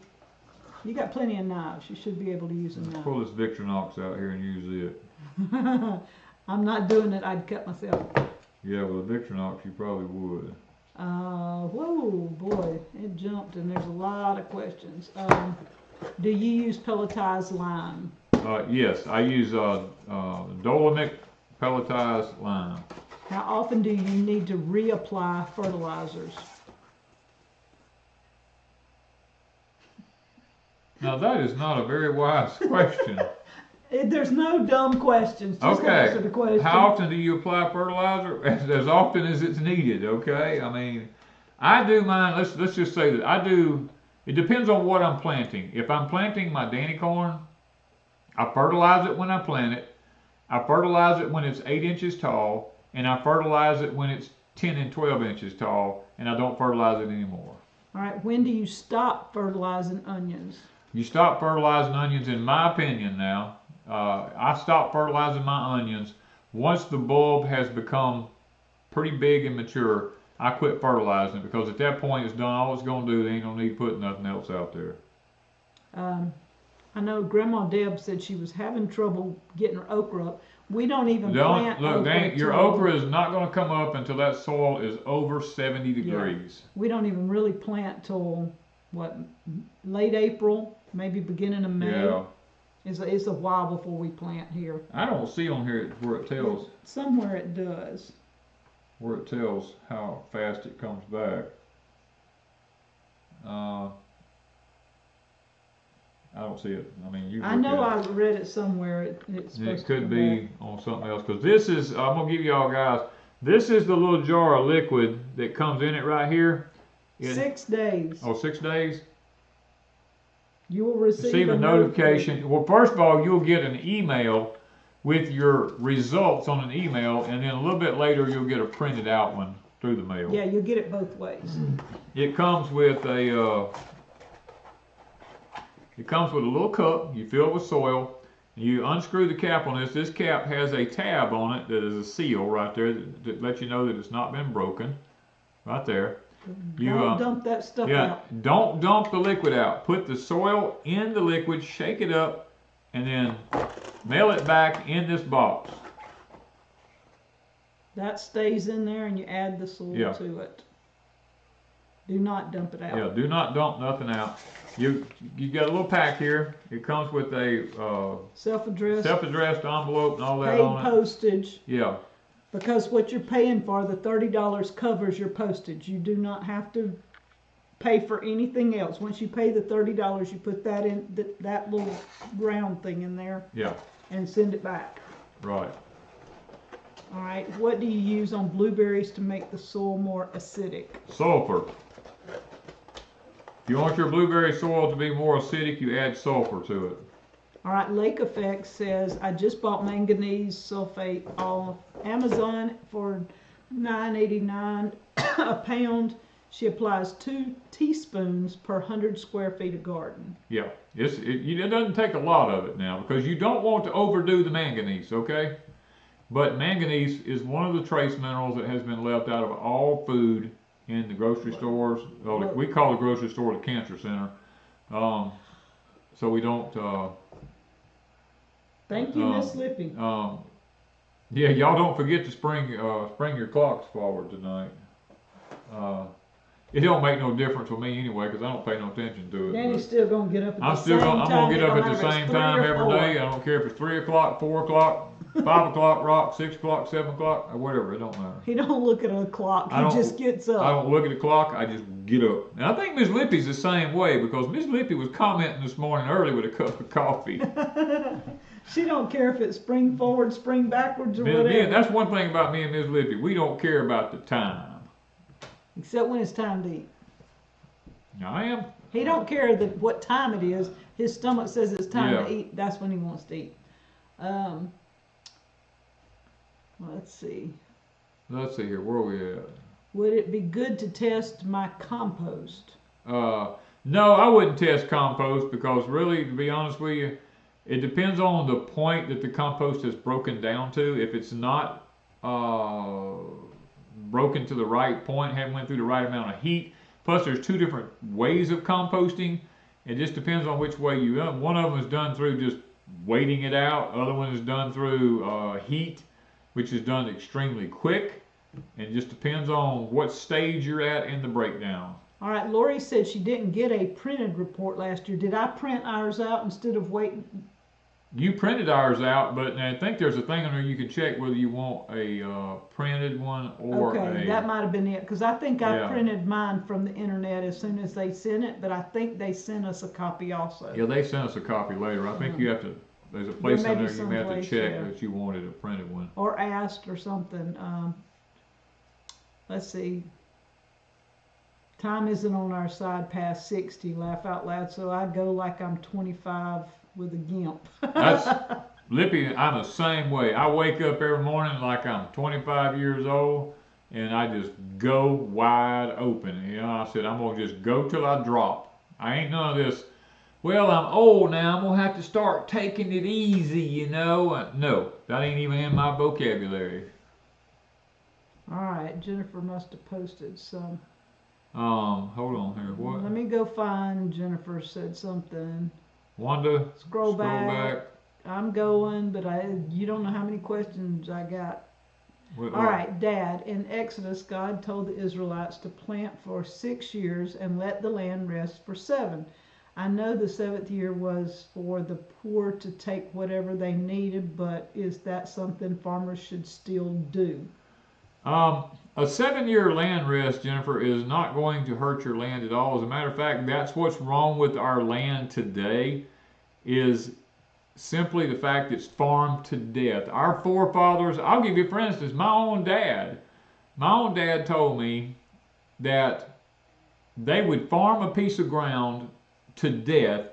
You got plenty of knives. You should be able to use a knife. Pull this Victorinox out here and use it. I'm not doing it. I'd cut myself. Yeah, with a Victorinox you probably would. Whoa, boy, it jumped, and there's a lot of questions. Do you use pelletized lime? Yes, I use Dolomite pelletized lime. How often do you need to reapply fertilizers? Now that is not a very wise question. There's no dumb questions. Just answer the question. How often do you apply fertilizer? As often as it's needed. Okay. I mean, I do mine. Let's just say that I do. It depends on what I'm planting. If I'm planting my Danny corn, I fertilize it when I plant it. I fertilize it when it's 8 inches tall, and I fertilize it when it's 10 and 12 inches tall, and I don't fertilize it anymore. All right. When do you stop fertilizing onions? You stop fertilizing onions, in my opinion now. I stop fertilizing my onions once the bulb has become pretty big and mature, I quit fertilizing it, because at that point it's done all it's going to do. They ain't no need to put nothing else out there. I know Grandma Deb said she was having trouble getting her okra up. We don't even plant okra. Your okra is not going to come up until that soil is over 70 degrees. We don't even really plant till, what, late April, maybe beginning of May. Yeah. It's a while before we plant here. I don't see on here where it tells. Somewhere it does. Where it tells how fast it comes back. I don't see it. I mean, I know I read it somewhere. It's supposed it could to be on something else, because this is, I'm going to give y'all guys, this is the little jar of liquid that comes in it right here. 6 days. Oh, 6 days? You will receive a notification. Well, first of all, you'll get an email with your results on an email, and then a little bit later you'll get a printed out one through the mail. Yeah, you'll get it both ways. It comes with a little cup. You fill it with soil. You unscrew the cap on this. This cap has a tab on it that is a seal right there that lets you know that it's not been broken. Right there. Don't dump that stuff out. Don't dump the liquid out. Put the soil in the liquid, shake it up, and then mail it back in this box. That stays in there, and you add the soil to it. Do not dump it out. Yeah, do not dump nothing out. You got a little pack here. It comes with a self-addressed envelope and all that on it. Paid postage. Yeah. Because what you're paying for, the $30 covers your postage. You do not have to pay for anything else. Once you pay the $30, you put that in that little round thing in there. Yeah. And send it back. Right. All right. What do you use on blueberries to make the soil more acidic? Sulfur. If you want your blueberry soil to be more acidic, you add sulfur to it. All right, Lake Effect says, I just bought manganese sulfate on Amazon for $9.89 a pound. She applies 2 teaspoons per 100 square feet of garden. Yeah, it doesn't take a lot of it now, because you don't want to overdo the manganese, okay? But manganese is one of the trace minerals that has been left out of all food in the grocery stores. We call the grocery store the cancer center. So we don't... Thank you, Miss Lippy. Yeah, y'all don't forget to spring your clocks forward tonight. It don't make no difference with me anyway, because I don't pay no attention to it. Danny's still gonna get up at I'm gonna get up at the same time every day. I don't care if it's 3 o'clock, 4 o'clock, 5 o'clock, 6 o'clock, 7 o'clock, or whatever. It don't matter. He don't look at a clock. He just gets up. I don't look at the clock. I just get up. And I think Miss Lippy's the same way, because Miss Lippy was commenting this morning early with a cup of coffee. She don't care if it's spring forward, spring backwards, or whatever. That's one thing about me and Miss Lippy. We don't care about the time. Except when it's time to eat. I am. He don't care what time it is. His stomach says it's time to eat. That's when he wants to eat. Let's see. Let's see here. Where are we at? Would it be good to test my compost? No, I wouldn't test compost, because really, to be honest with you, it depends on the point that the compost is broken down to. If it's not broken to the right point, haven't went through the right amount of heat. Plus, there's 2 different ways of composting. It just depends on which way you do. One of them is done through just waiting it out. Other one is done through heat, which is done extremely quick. And it just depends on what stage you're at in the breakdown. All right, Lori said she didn't get a printed report last year. Did I print ours out instead of waiting? You printed ours out, but I think there's a thing on there you can check whether you want a printed one or that might have been it, because I think I printed mine from the internet as soon as they sent it, but I think they sent us a copy also. Yeah, they sent us a copy later. I think you have to, there's a place in there you have to check that you wanted a printed one. Or asked or something. Let's see. Time isn't on our side past 60, laugh out loud, so I go like I'm 25 with a gimp. That's Lippy, I'm the same way. I wake up every morning like I'm 25 years old, and I just go wide open. You know, I said, I'm going to just go till I drop. I ain't none of this, well, I'm old now, I'm going to have to start taking it easy, you know. No, that ain't even in my vocabulary. All right, Jennifer must have posted some. Hold on here. What? Let me go find Jennifer said something. Wanda, Scroll back. I'm going, but you don't know how many questions I got. What, All right, Dad, in Exodus, God told the Israelites to plant for 6 years and let the land rest for 7. I know the 7th year was for the poor to take whatever they needed, but is that something farmers should still do? A 7-year land rest, Jennifer, is not going to hurt your land at all. As a matter of fact, that's what's wrong with our land today, is simply the fact it's farmed to death. Our forefathers, I'll give you for instance, my own dad told me that they would farm a piece of ground to death,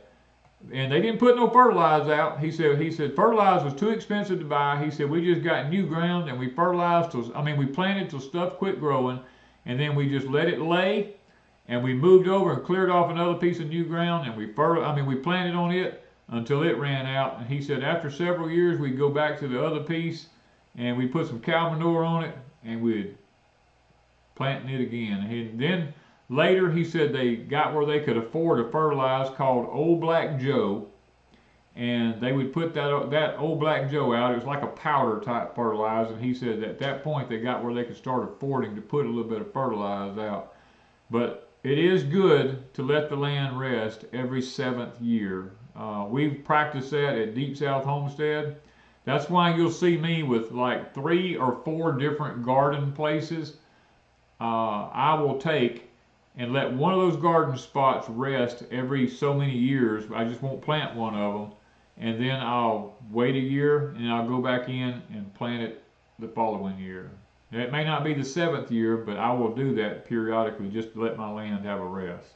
and they didn't put no fertilizer out. He said fertilizer was too expensive to buy. He said we just got new ground and we fertilized we planted till stuff quit growing, and then we just let it lay, and we moved over and cleared off another piece of new ground, and we planted on it until it ran out. And he said after several years we'd go back to the other piece and we put some cow manure on it and we'd plant it again. And then later he said they got where they could afford a fertilizer called Old Black Joe, and they would put that Old Black Joe out. It was like a powder type fertilizer, and he said at that point they got where they could start affording to put a little bit of fertilizer out. But it is good to let the land rest every 7th year. We've practiced that at Deep South Homestead. That's why you'll see me with like 3 or 4 different garden places. I will take and let one of those garden spots rest every so many years. I just won't plant one of them, and then I'll wait a year and I'll go back in and plant it the following year. It may not be the 7th year, but I will do that periodically just to let my land have a rest.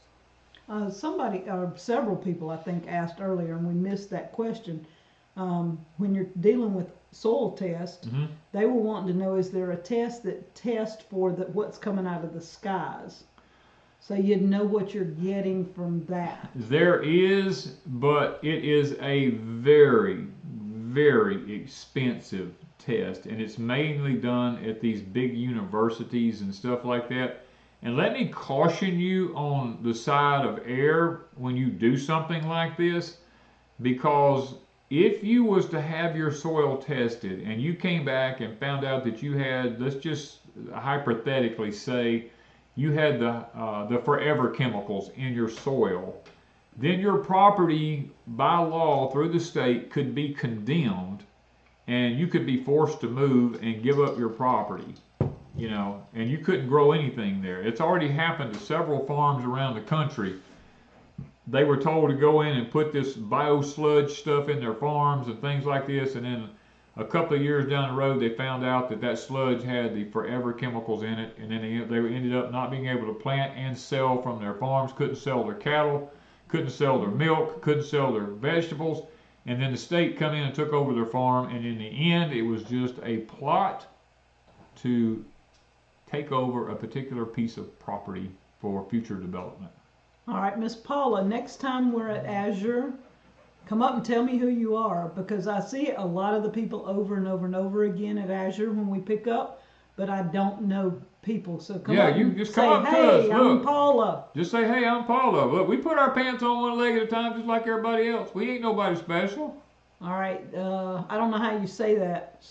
Several people I think asked earlier, and we missed that question. When you're dealing with soil test, they were wanting to know, is there a test that tests for what's coming out of the skies? So you'd know what you're getting from that. There is, but it is a very, very expensive test, and it's mainly done at these big universities and stuff like that. And let me caution you on the side of air when you do something like this, because if you was to have your soil tested and you came back and found out that you had, let's just hypothetically say, you had the forever chemicals in your soil, then your property by law through the state could be condemned, and you could be forced to move and give up your property. And you couldn't grow anything there. It's already happened to several farms around the country. They were told to go in and put this biosludge stuff in their farms and things like this, and then a couple of years down the road they found out that sludge had the forever chemicals in it, and then they ended up not being able to plant and sell from their farms, couldn't sell their cattle, couldn't sell their milk, couldn't sell their vegetables, and then the state come in and took over their farm, and in the end it was just a plot to take over a particular piece of property for future development. All right, Miss Paula, next time we're at Azure, come up and tell me who you are, because I see a lot of the people over and over and over again at Azure when we pick up, but I don't know people. So come up you and just say, come up to hey, us. I'm Look, Paula. just say, hey, I'm Paula. Look, we put our pants on one leg at a time just like everybody else. We ain't nobody special. All right, I don't know how you say that.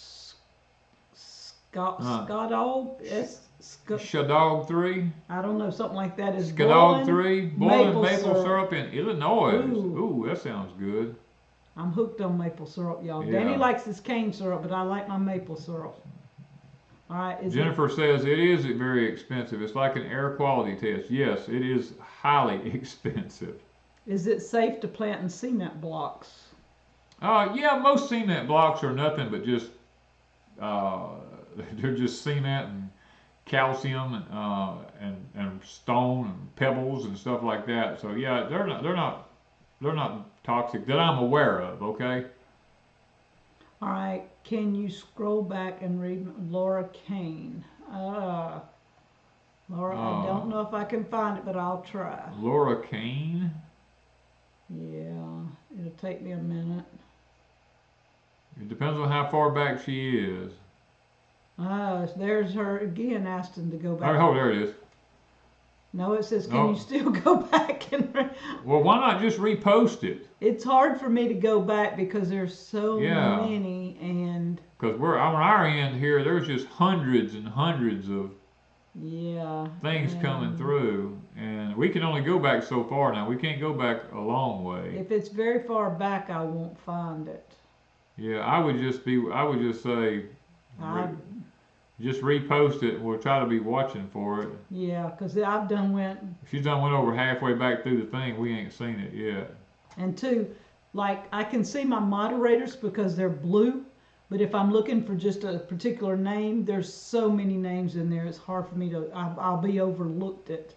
Skadog? Shadog 3. I don't know, something like that. Is Skadog 3. Boiling maple syrup. syrup in Illinois. Ooh, that sounds good. I'm hooked on maple syrup, y'all. Yeah. Danny likes his cane syrup, but I like my maple syrup. All right. Jennifer says it is very expensive. It's like an air quality test. Yes, it is highly expensive. Is it safe to plant in cement blocks? Yeah, most cement blocks are nothing but just they're just cement and calcium and stone and pebbles and stuff like that. So yeah, they're not toxic that I'm aware of. Okay. All right. Can you scroll back and read Laura Kane? Laura, I don't know if I can find it, but I'll try. Laura Kane? Yeah, it'll take me a minute. It depends on how far back she is. There's her again asking to go back. Oh, there it is. No, it says, can Oh. you still go back and... Well, why not just repost it? It's hard for me to go back because there's so Yeah. many, and Because we're on our end here, there's just hundreds and hundreds of yeah, things coming through, and we can only go back so far now. We can't go back a long way. If it's very far back, I won't find it. Yeah, I would just say, just repost it. We'll try to be watching for it. Yeah, because I've done went. She's done went over halfway back through the thing. We ain't seen it yet. And two, like I can see my moderators because they're blue, but if I'm looking for just a particular name, there's so many names in there. It's hard for me to. I'll be overlooked it.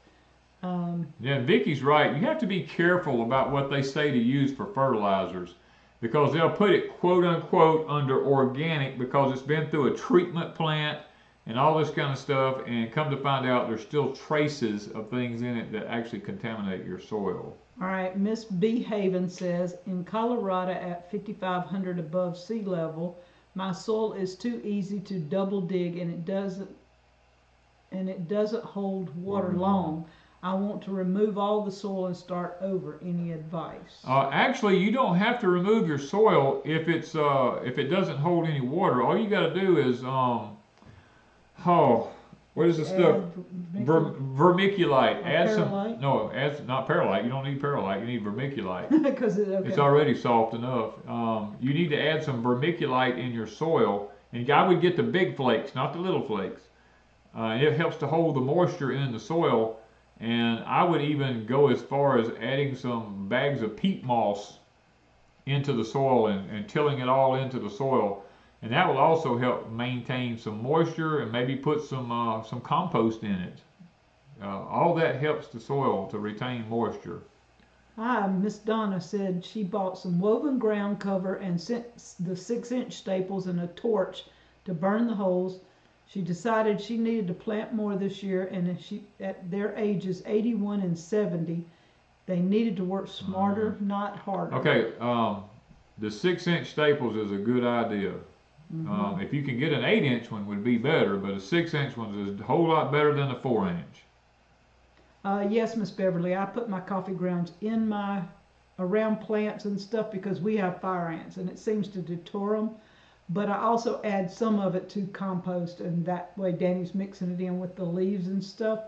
Yeah, Vicky's right. You have to be careful about what they say to use for fertilizers, because they'll put it quote unquote under organic because it's been through a treatment plant and all this kind of stuff, and come to find out there's still traces of things in it that actually contaminate your soil. All right, Miss B. Haven says, in Colorado at 5,500 above sea level, my soil is too easy to double dig and it doesn't hold water long. I want to remove all the soil and start over. Any advice? Actually, you don't have to remove your soil if it doesn't hold any water. All you got to do is what is the stuff? Vermiculite. Add perlite? some. No, not perlite. You don't need perlite. You need vermiculite. Because It's already soft enough. You need to add some vermiculite in your soil, and I would get the big flakes, not the little flakes. It helps to hold the moisture in the soil, and I would even go as far as adding some bags of peat moss into the soil and tilling it all into the soil. And that will also help maintain some moisture and maybe put some compost in it. All that helps the soil to retain moisture. Miss Donna said she bought some woven ground cover and sent the 6-inch staples and a torch to burn the holes. She decided she needed to plant more this year, and at their ages 81 and 70, they needed to work smarter, not harder. Okay, the 6-inch staples is a good idea. If you can get an 8-inch one would be better, but a 6-inch one is a whole lot better than a 4-inch. Yes, Miss Beverly, I put my coffee grounds in around plants and stuff because we have fire ants and it seems to deter them. But I also add some of it to compost, and that way Danny's mixing it in with the leaves and stuff.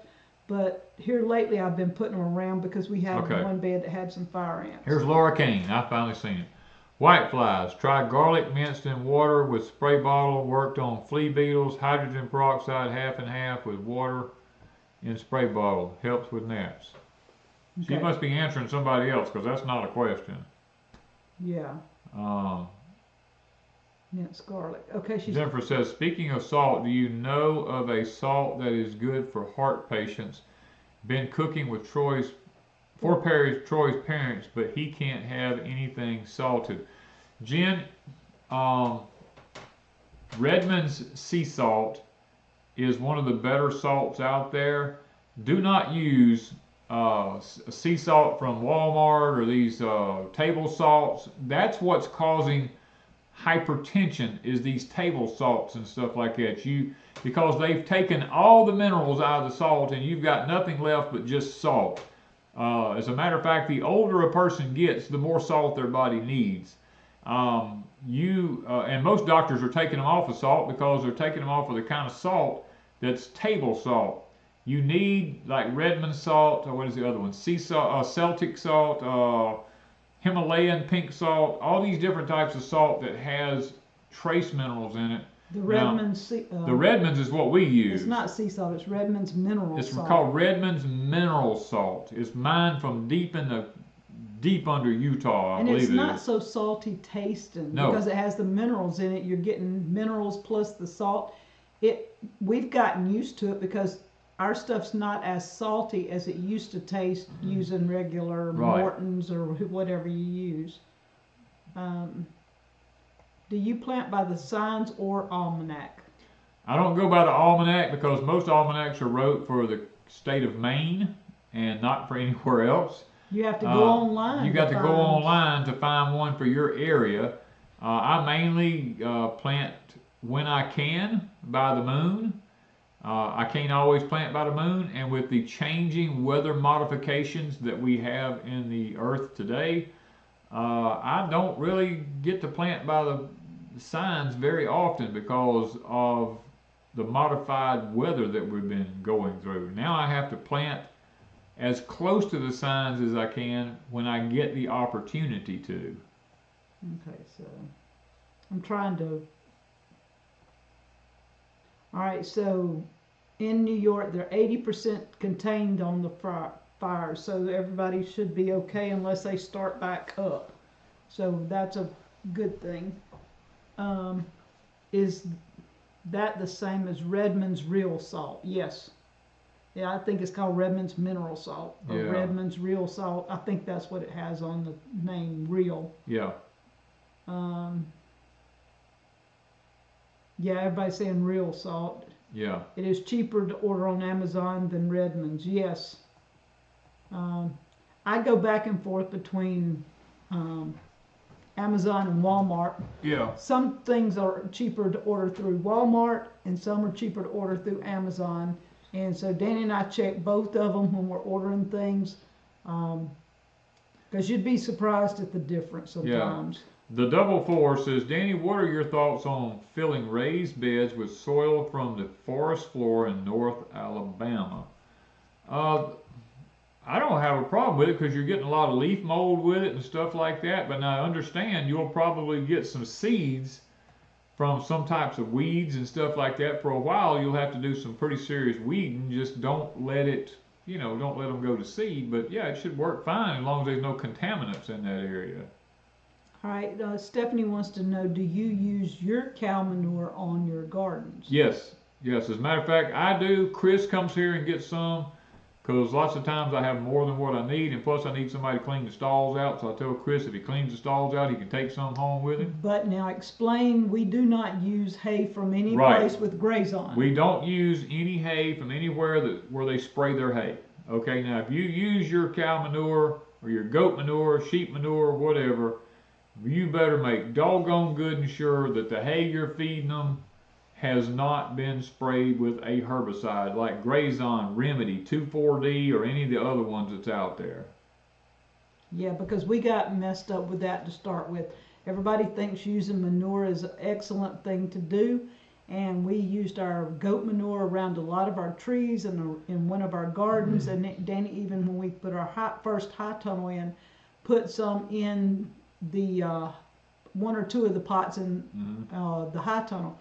But here lately I've been putting them around because we had one bed that had some fire ants. Here's Laura Kane. I finally seen it. White flies. Try garlic minced in water with spray bottle. Worked on flea beetles. Hydrogen peroxide half and half with water in spray bottle. Helps with gnats. Okay. She must be answering somebody else because that's not a question. Yeah. Minced garlic. Okay. Jennifer says, speaking of salt, do you know of a salt that is good for heart patients? Been cooking with Troy's parents, but he can't have anything salted. Jen, Redmond's sea salt is one of the better salts out there. Do not use sea salt from Walmart or these table salts. That's what's causing hypertension, is these table salts and stuff like that. Because they've taken all the minerals out of the salt and you've got nothing left but just salt. As a matter of fact, the older a person gets, the more salt their body needs. And most doctors are taking them off of salt because they're taking them off of the kind of salt that's table salt. You need like Redmond salt, or what is the other one? Sea salt, Celtic salt, Himalayan pink salt, all these different types of salt that has trace minerals in it. The Redmond's the Redmond's is what we use. It's not sea salt, it's Redmond's mineral salt. It's called Redmond's mineral salt. It's mined from deep under Utah, I believe it is. And it's not so salty tasting because it has the minerals in it. You're getting minerals plus the salt. We've gotten used to it because our stuff's not as salty as it used to taste using regular Morton's or whatever you use. Do you plant by the signs or almanac? I don't go by the almanac because most almanacs are wrote for the state of Maine and not for anywhere else. You have to go online. You got to go online to find one for your area. I mainly plant when I can by the moon. I can't always plant by the moon, and with the changing weather modifications that we have in the earth today, I don't really get to plant by the signs very often because of the modified weather that we've been going through. Now I have to plant as close to the signs as I can when I get the opportunity to. Okay, so I'm trying to. All right, so in New York, they're 80% contained on the fires, so everybody should be okay unless they start back up. So that's a good thing. Is that the same as Redmond's real salt? Yes. Yeah, I think it's called Redmond's mineral salt or Yeah. Redmond's real salt. I think that's what it has on the name, real. Yeah. Yeah, everybody's saying real salt. Yeah. It is cheaper to order on Amazon than Redmond's. Yes. I go back and forth between Amazon and Walmart. Yeah. Some things are cheaper to order through Walmart and some are cheaper to order through Amazon. And so Danny and I check both of them when we're ordering things. Because you'd be surprised at the difference sometimes. The Double Four says, Danny, what are your thoughts on filling raised beds with soil from the forest floor in North Alabama? I don't have a problem with it because you're getting a lot of leaf mold with it and stuff like that. But now understand you'll probably get some seeds from some types of weeds and stuff like that. For a while, you'll have to do some pretty serious weeding. Just don't let it, don't let them go to seed. But yeah, it should work fine as long as there's no contaminants in that area. All right, Stephanie wants to know, do you use your cow manure on your gardens? Yes. As a matter of fact, I do. Chris comes here and gets some because lots of times I have more than what I need, and plus I need somebody to clean the stalls out. So I tell Chris if he cleans the stalls out, he can take some home with him. But now explain, we do not use hay from any place with graze on. We don't use any hay from anywhere where they spray their hay. Okay, now if you use your cow manure or your goat manure, sheep manure, whatever, you better make doggone good and sure that the hay you're feeding them has not been sprayed with a herbicide like Grazon, Remedy, 2,4-D, or any of the other ones that's out there. Yeah, because we got messed up with that to start with. Everybody thinks using manure is an excellent thing to do, and we used our goat manure around a lot of our trees and in one of our gardens, and Danny, even when we put our first high tunnel in, put some in the one or two of the pots in the high tunnel.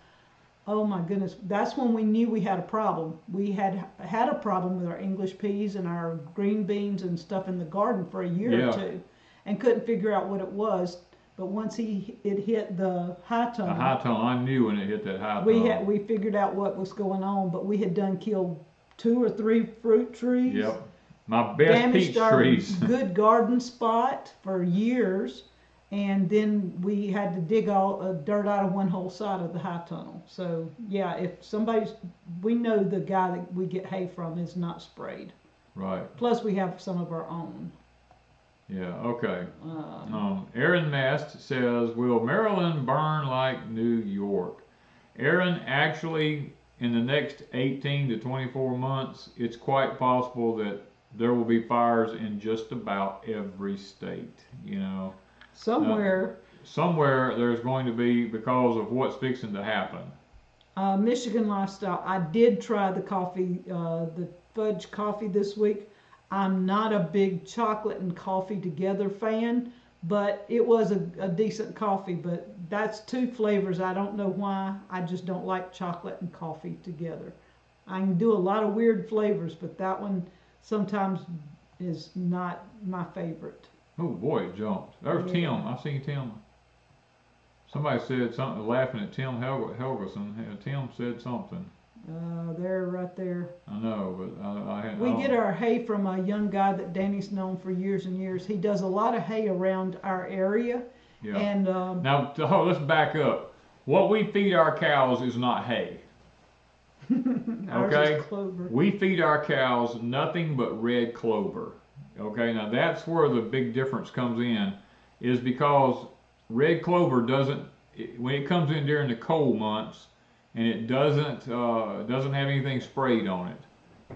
Oh my goodness, that's when we knew we had a problem. We had a problem with our English peas and our green beans and stuff in the garden for a year or two, and couldn't figure out what it was. But once it hit the high tunnel, I knew when it hit that high tunnel. We figured out what was going on. But we had done killed 2 or 3 fruit trees. Yep, my best peach trees. Good garden spot for years. And then we had to dig all dirt out of one whole side of the high tunnel. So yeah, if we know the guy that we get hay from is not sprayed. Right. Plus we have some of our own. Yeah, okay. Aaron Mast says, will Maryland burn like New York? Aaron, actually, in the next 18 to 24 months, it's quite possible that there will be fires in just about every state, Somewhere there's going to be, because of what's fixing to happen. Michigan Lifestyle, I did try the coffee, the fudge coffee this week. I'm not a big chocolate and coffee together fan, but it was a decent coffee. But that's 2 flavors. I don't know why. I just don't like chocolate and coffee together. I can do a lot of weird flavors, but that one sometimes is not my favorite. Oh boy, it jumped. There's Tim. I seen Tim. Somebody said something, laughing at Tim Helgeson. Tim said something. They're right there. I know, but we get our hay from a young guy that Danny's known for years and years. He does a lot of hay around our area. Yeah. And now, let's back up. What we feed our cows is not hay. Okay? Is clover. We feed our cows nothing but red clover. Okay, now that's where the big difference comes in, is because red clover doesn't when it comes in during the cold months, and it doesn't have anything sprayed on it.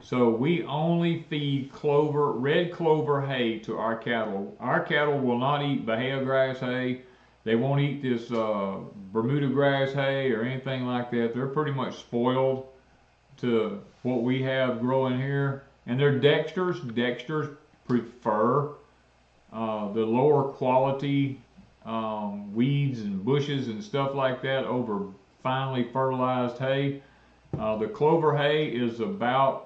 So we only feed red clover hay to our cattle. Our cattle will not eat Bahia grass hay. They won't eat this Bermuda grass hay or anything like that. They're pretty much spoiled to what we have growing here. And they're dexters. Dexters prefer the lower quality weeds and bushes and stuff like that over finely fertilized hay. The clover hay is about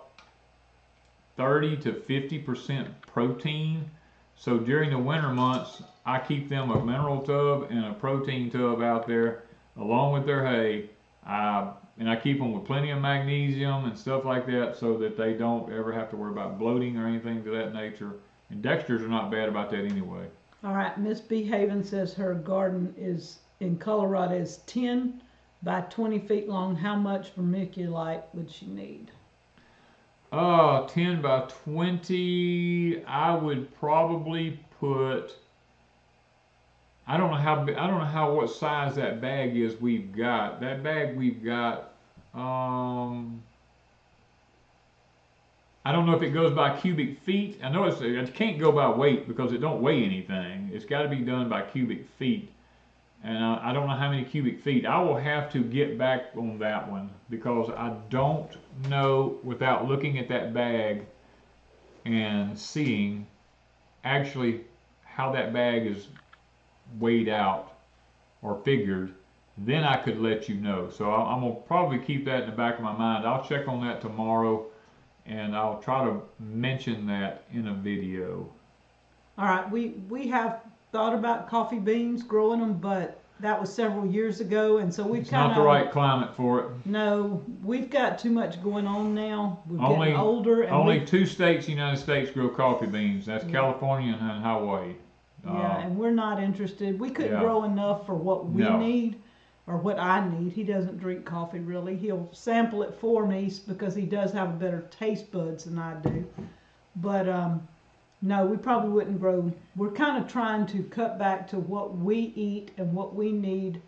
30 to 50% protein. So during the winter months, I keep them a mineral tub and a protein tub out there along with their hay. And I keep them with plenty of magnesium and stuff like that so that they don't ever have to worry about bloating or anything to that nature. And dexters are not bad about that anyway. All right, Miss B. Haven says her garden is in Colorado is 10 by 20 feet long. How much vermiculite would she need? 10 by 20, I would probably put, I don't know what size that bag is we've got. That bag we've got, I don't know if it goes by cubic feet. I know it can't go by weight because it don't weigh anything. It's got to be done by cubic feet. And I don't know how many cubic feet. I will have to get back on that one because I don't know without looking at that bag and seeing actually how that bag is weighed out or figured. Then I could let you know. So I'm going to probably keep that in the back of my mind. I'll check on that tomorrow and I'll try to mention that in a video. All right, we have thought about coffee beans, growing them, but that was several years ago, and so we've kind of... It's not the right climate for it. No, we've got too much going on now. We're getting older. And only 2 states in the United States grow coffee beans. That's California and Hawaii. Yeah, and we're not interested. We couldn't grow enough for what we need, or what I need. He doesn't drink coffee, really. He'll sample it for me because he does have a better taste buds than I do. But... no, we probably wouldn't grow. We're kind of trying to cut back to what we eat and what we need,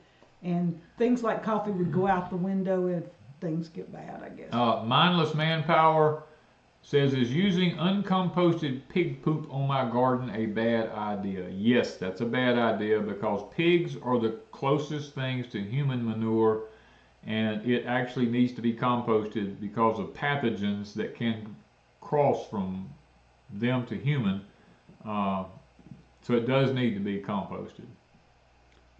and things like coffee would go out the window if things get bad, I guess. Mindless Manpower says, is using uncomposted pig poop on my garden a bad idea? Yes, that's a bad idea because pigs are the closest things to human manure, and it actually needs to be composted because of pathogens that can cross from them to human, so it does need to be composted.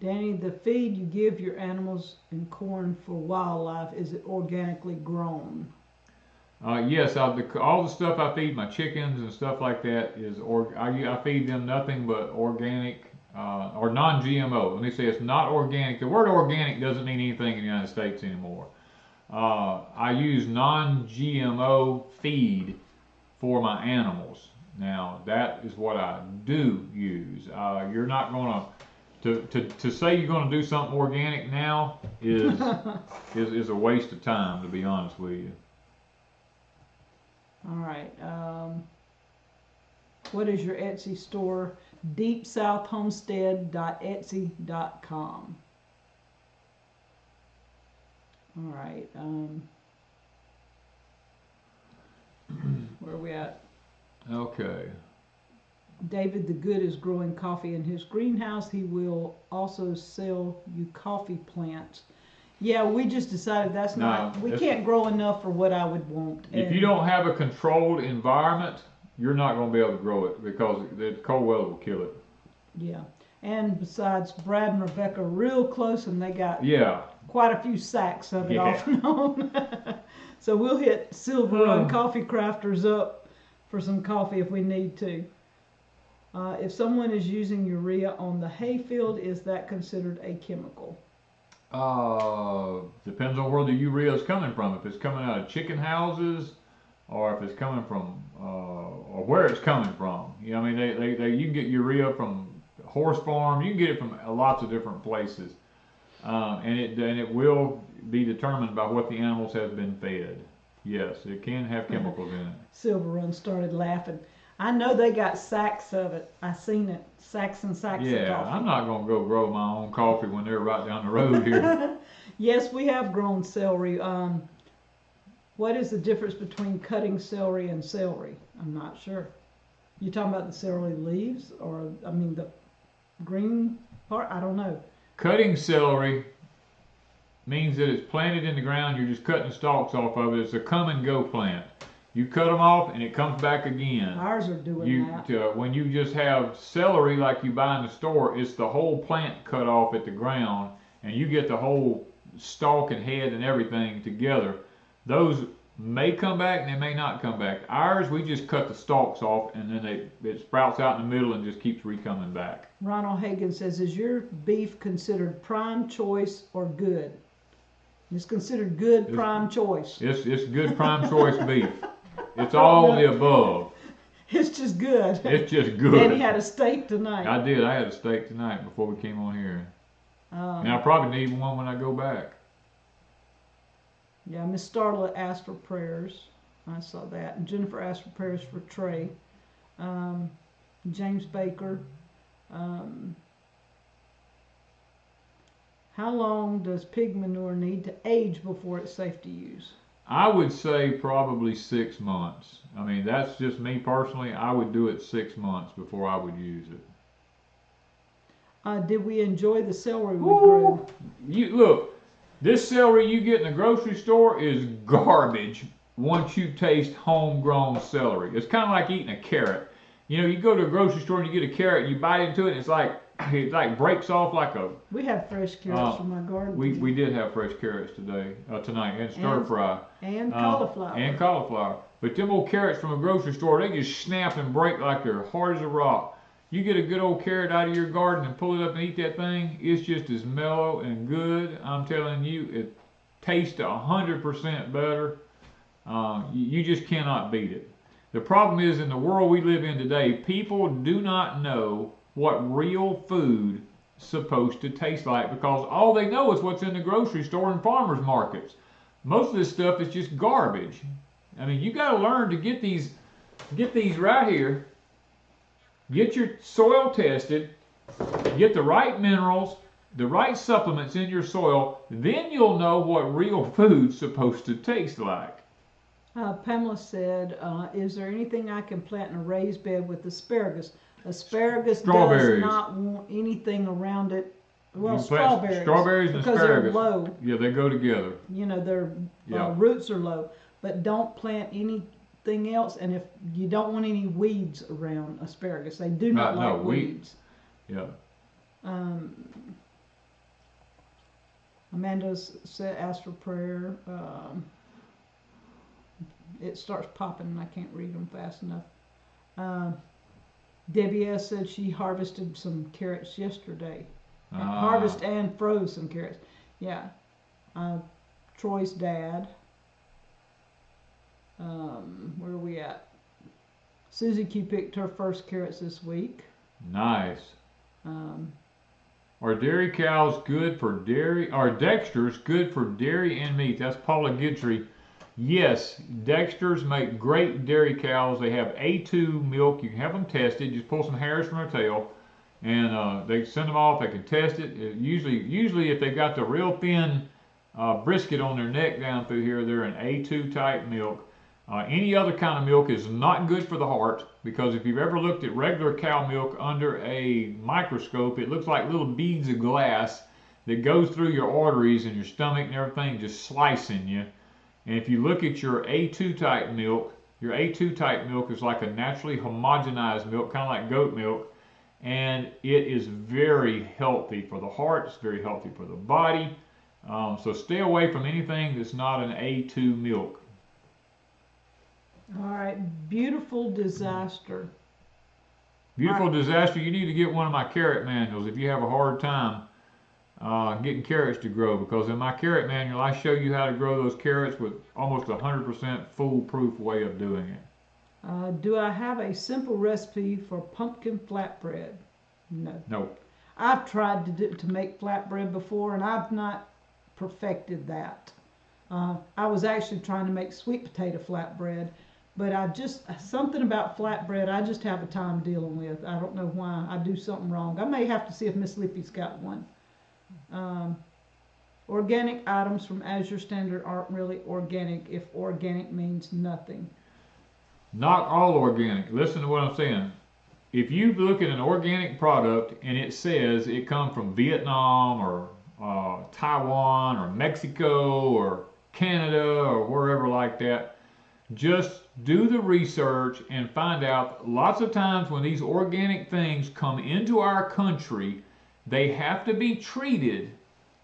Danny, the feed you give your animals and corn for wildlife, is it organically grown? Yes, all the stuff I feed my chickens and stuff like that is I feed them nothing but organic or non-GMO. Let me say it's not organic. The word organic doesn't mean anything in the United States anymore. I use non-GMO feed for my animals. Now that is what I do use. You're not going to say you're going to do something organic now is a waste of time, to be honest with you. All right. What is your Etsy store? deepsouthhomestead.etsy.com. All right. Where are we at? Okay. David the Good is growing coffee in his greenhouse. He will also sell you coffee plants. Yeah, we just decided we can't grow enough for what I would want. If you don't have a controlled environment, you're not going to be able to grow it because the cold weather will kill it. Yeah. And besides, Brad and Rebecca are real close, and they got quite a few sacks of it off and on. So we'll hit Silver Run Coffee Crafters up for some coffee if we need to. If someone is using urea on the hayfield, is that considered a chemical? Depends on where the urea is coming from. If it's coming out of chicken houses, or if it's coming from, or where it's coming from. You know, I mean, you can get urea from horse farm. You can get it from lots of different places, and it will be determined by what the animals have been fed. Yes, it can have chemicals in it. Silver Run started laughing. I know they got sacks of it. I seen it, sacks and sacks of Yeah, coffee. I'm not gonna go grow my own coffee when they're right down the road here. Yes, we have grown celery. What is the difference between cutting celery and celery? I'm not sure. You talking about the celery leaves, or I mean the green part? I don't know. Cutting celery means that it's planted in the ground. You're just cutting the stalks off of it. It's a come and go plant. You cut them off and it comes back again. Ours are doing that. When you just have celery like you buy in the store, it's the whole plant cut off at the ground, and you get the whole stalk and head and everything together. Those may come back and they may not come back. Ours, we just cut the stalks off, and then it sprouts out in the middle and just keeps re-coming back. Ronald Hagan says, is your beef considered prime choice or good? It's considered good prime choice. It's good prime choice beef. It's all the above. It's just good. It's just good. Danny had a steak tonight. I did. I had a steak tonight before we came on here. And I probably need one when I go back. Yeah, Miss Starla asked for prayers. I saw that. And Jennifer asked for prayers for Trey. James Baker. How long does pig manure need to age before it's safe to use? I would say probably 6 months. I mean, that's just me personally. I would do it 6 months before I would use it. Did we enjoy the celery we grew? Look, this celery you get in the grocery store is garbage once you taste homegrown celery. It's kind of like eating a carrot. You know, you go to a grocery store and you get a carrot, you bite into it, and it like breaks off like a... We have fresh carrots from my garden. We did have fresh carrots tonight, and stir fry. And cauliflower. And cauliflower. But them old carrots from a grocery store, they just snap and break like they're hard as a rock. You get a good old carrot out of your garden and pull it up and eat that thing, it's just as mellow and good. I'm telling you, it tastes 100% better. You just cannot beat it. The problem is, in the world we live in today, people do not know what real food is supposed to taste like, because all they know is what's in the grocery store and farmers markets. Most of this stuff is just garbage. I mean, you got to learn to get these right here. Get your soil tested, get the right minerals, the right supplements in your soil, then you'll know what real food's supposed to taste like. Pamela said, is there anything I can plant in a raised bed with asparagus? Asparagus does not want anything around it. Well, strawberries. Strawberries and because asparagus. They're low. Yeah, they go together. You know, their roots are low. But don't plant anything else. And if you don't want any weeds around asparagus, they do not like weeds. Yeah. Amanda asked for prayer. It starts popping and I can't read them fast enough. Debbie S. said she harvested some carrots yesterday. Harvested and froze some carrots. Yeah. Troy's dad. Where are we at? Susie Q picked her first carrots this week. Nice. Are dairy cows good for dairy? Are Dexters good for dairy and meat? That's Paula Gidry. Yes, Dexters make great dairy cows. They have A2 milk. You can have them tested. Just pull some hairs from their tail, and they send them off. They can test it. Usually, if they've got the real thin brisket on their neck down through here, they're an A2 type milk. Any other kind of milk is not good for the heart, because if you've ever looked at regular cow milk under a microscope, it looks like little beads of glass that goes through your arteries and your stomach and everything, just slicing you. And if you look at your A2 type milk, your A2 type milk is like a naturally homogenized milk, kind of like goat milk, and it is very healthy for the heart. It's very healthy for the body. So stay away from anything that's not an A2 milk. All right, Beautiful Disaster. Beautiful Disaster, you need to get one of my carrot manuals if you have a hard time getting carrots to grow, because in my carrot manual I show you how to grow those carrots with almost 100% foolproof way of doing it. Do I have a simple recipe for pumpkin flatbread? No. Nope. I've tried to make flatbread before, and I've not perfected that. I was actually trying to make sweet potato flatbread, But something about flatbread I just have a time dealing with. I don't know why. I do something wrong. I may have to see if Miss Lippy's got one. Organic items from Azure Standard aren't really organic if organic means nothing. Not all organic. Listen to what I'm saying. If you look at an organic product and it says it comes from Vietnam or Taiwan or Mexico or Canada or wherever like that, just do the research and find out. Lots of times when these organic things come into our country, they have to be treated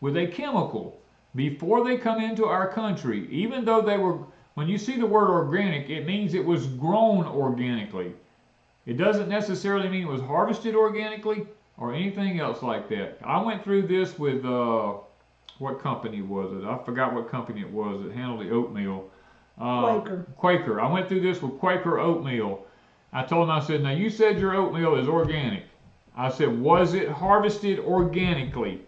with a chemical before they come into our country. Even though they were, when you see the word organic, it means it was grown organically. It doesn't necessarily mean it was harvested organically or anything else like that. I went through this with, what company was it? I forgot what company it was that handled the oatmeal. Quaker. I went through this with Quaker oatmeal. I told them, I said, now you said your oatmeal is organic. I said, was it harvested organically?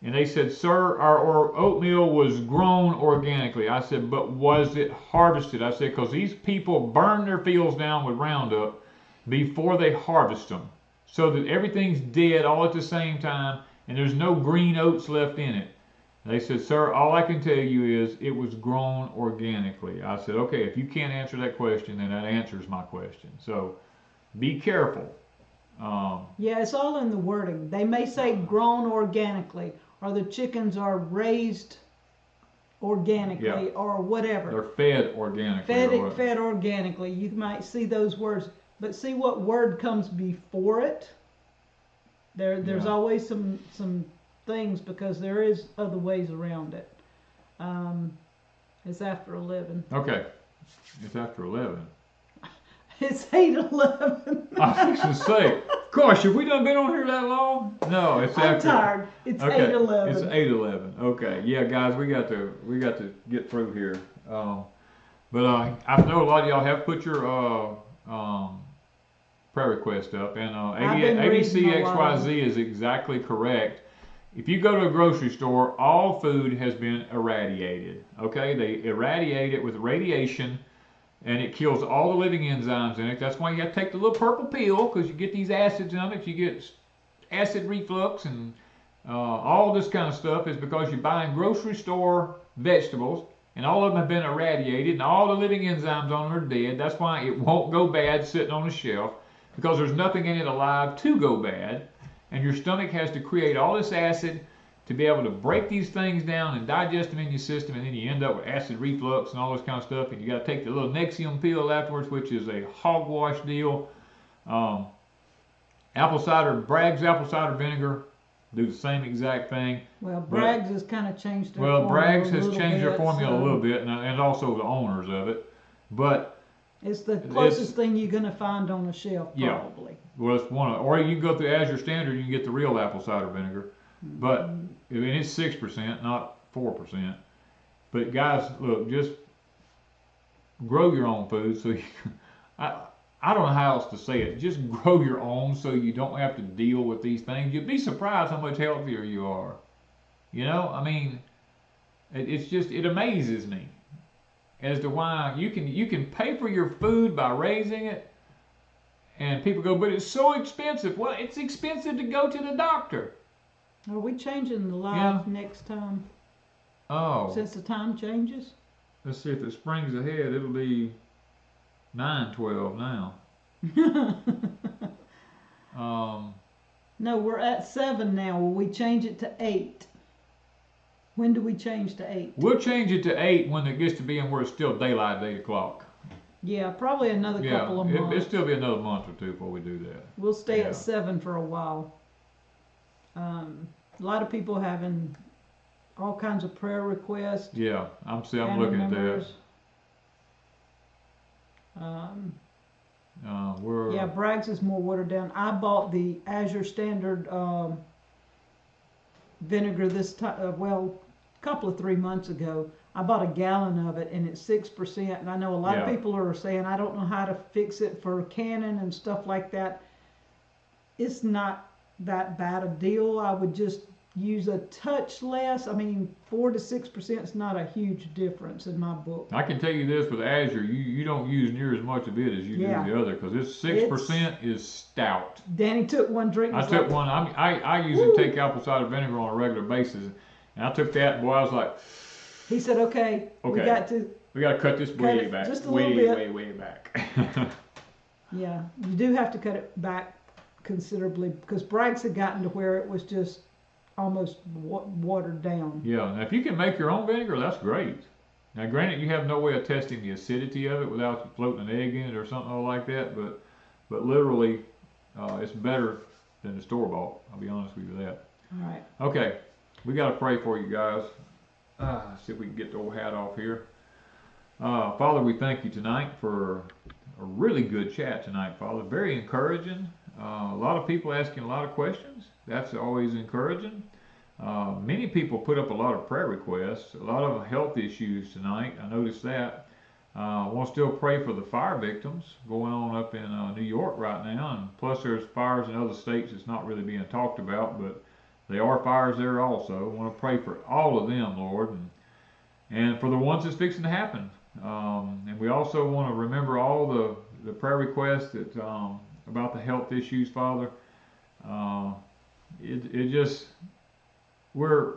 And they said, sir, our oatmeal was grown organically. I said, but was it harvested? I said, because these people burn their fields down with Roundup before they harvest them, so that everything's dead all at the same time and there's no green oats left in it. They said, sir, all I can tell you is it was grown organically. I said, okay, if you can't answer that question, then that answers my question. So be careful. Yeah, it's all in the wording. They may say grown organically, or the chickens are raised organically, or whatever. They're fed organically. Fed organically. You might see those words, but see what word comes before it. There's always some things, because there is other ways around it. It's after 11. Okay, it's after 11. It's 8:11. I was going to say, gosh, have we done been on here that long? No, it's after. I'm tired. It's 8:11. It's 8:11. Okay, yeah, guys, we got to get through here. But I know a lot of y'all have put your prayer request up, and ABCXYZ is exactly correct. If you go to a grocery store, all food has been irradiated. Okay, they irradiate it with radiation, and it kills all the living enzymes in it. That's why you have to take the little purple pill, because you get these acids in it. You get acid reflux and all this kind of stuff is because you're buying grocery store vegetables, and all of them have been irradiated, and all the living enzymes on them are dead. That's why it won't go bad sitting on the shelf, because there's nothing in it alive to go bad. And your stomach has to create all this acid to be able to break these things down and digest them in your system, and then you end up with acid reflux and all this kind of stuff, and you got to take the little Nexium pill afterwards, which is a hogwash deal. Bragg's apple cider vinegar, do the same exact thing. Well, Bragg's has kind of changed their formula. Well, Bragg's has changed their formula a little bit, and also the owners of it. But it's the closest thing you're going to find on the shelf, probably. Well, it's or you can go through Azure Standard, you can get the real apple cider vinegar. But I mean, it's 6%, not 4%. But guys, look, just grow your own food. So I don't know how else to say it. Just grow your own, so you don't have to deal with these things. You'd be surprised how much healthier you are. You know, I mean, it amazes me as to why you can pay for your food by raising it. And people go, but it's so expensive. Well, it's expensive to go to the doctor. Are we changing the live next time? Oh. Since the time changes? Let's see, if it springs ahead, it'll be 9:12 now. No, we're at 7 now. Will we change it to 8? When do we change to 8? We'll change it to 8 when it gets to being where it's still daylight at 8 o'clock. Yeah, probably another couple of months. It'll still be another month or two before we do that. We'll stay at 7 for a while. A lot of people having all kinds of prayer requests. Yeah, I'm looking at that. Yeah, Bragg's is more watered down. I bought the Azure Standard vinegar this time, well, a couple of 3 months ago. I bought a gallon of it, and it's 6%. And I know a lot of people are saying, I don't know how to fix it for canning and stuff like that. It's not that bad a deal. I would just use a touch less. I mean, 4 to 6% is not a huge difference in my book. I can tell you this with Azure, you don't use near as much of it as you do the other, because this 6% is stout. Danny took one drink. I took one. I usually take apple cider vinegar on a regular basis, and I took that, and boy, I was like. He said, "Okay, we got to cut this way back, just a little bit, way back." Yeah, you do have to cut it back considerably, because Bragg's had gotten to where it was just almost watered down. Yeah, now if you can make your own vinegar, that's great. Now, granted, you have no way of testing the acidity of it without floating an egg in it or something like that, but literally, it's better than the store-bought. I'll be honest with you with that. All right. Okay, we got to pray for you guys. See if we can get the old hat off here. Father, we thank you tonight for a really good chat tonight, Father. Very encouraging. A lot of people asking a lot of questions. That's always encouraging. Many people put up a lot of prayer requests, a lot of health issues tonight. I noticed that. I want to still pray for the fire victims going on up in New York right now. And plus there's fires in other states that's not really being talked about, but there are fires there also. I want to pray for all of them, Lord, and for the ones that's fixing to happen. And we also want to remember all the prayer requests that about the health issues, Father. It just, we're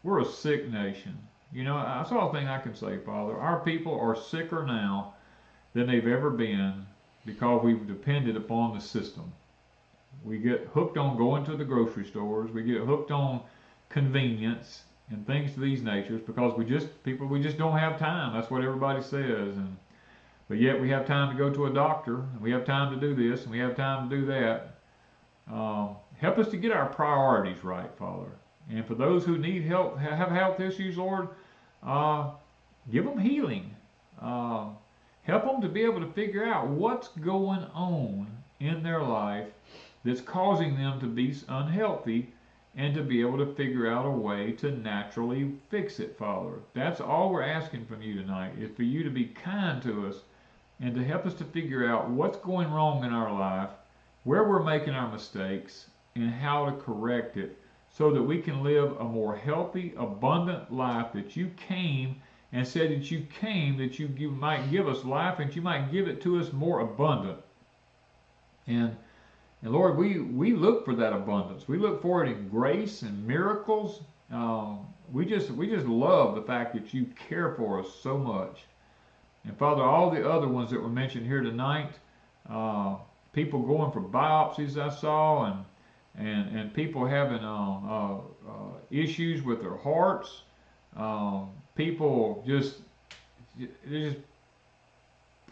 a sick nation. You know, that's all thing I can say, Father. Our people are sicker now than they've ever been because we've depended upon the system. We get hooked on going to the grocery stores. We get hooked on convenience and things to these natures because we just don't have time. That's what everybody says. But yet we have time to go to a doctor, and we have time to do this, and we have time to do that. Help us to get our priorities right, Father. And for those who need help, have health issues, Lord, give them healing. Help them to be able to figure out what's going on in their life that's causing them to be unhealthy, and to be able to figure out a way to naturally fix it, Father. That's all we're asking from you tonight, is for you to be kind to us and to help us to figure out what's going wrong in our life, where we're making our mistakes, and how to correct it so that we can live a more healthy, abundant life that you came and said that you came that you might give us life and you might give it to us more abundant. And Lord, we look for that abundance. We look for it in grace and miracles. We just love the fact that you care for us so much. And Father, all the other ones that were mentioned here tonight, people going for biopsies I saw, and people having issues with their hearts, people there's just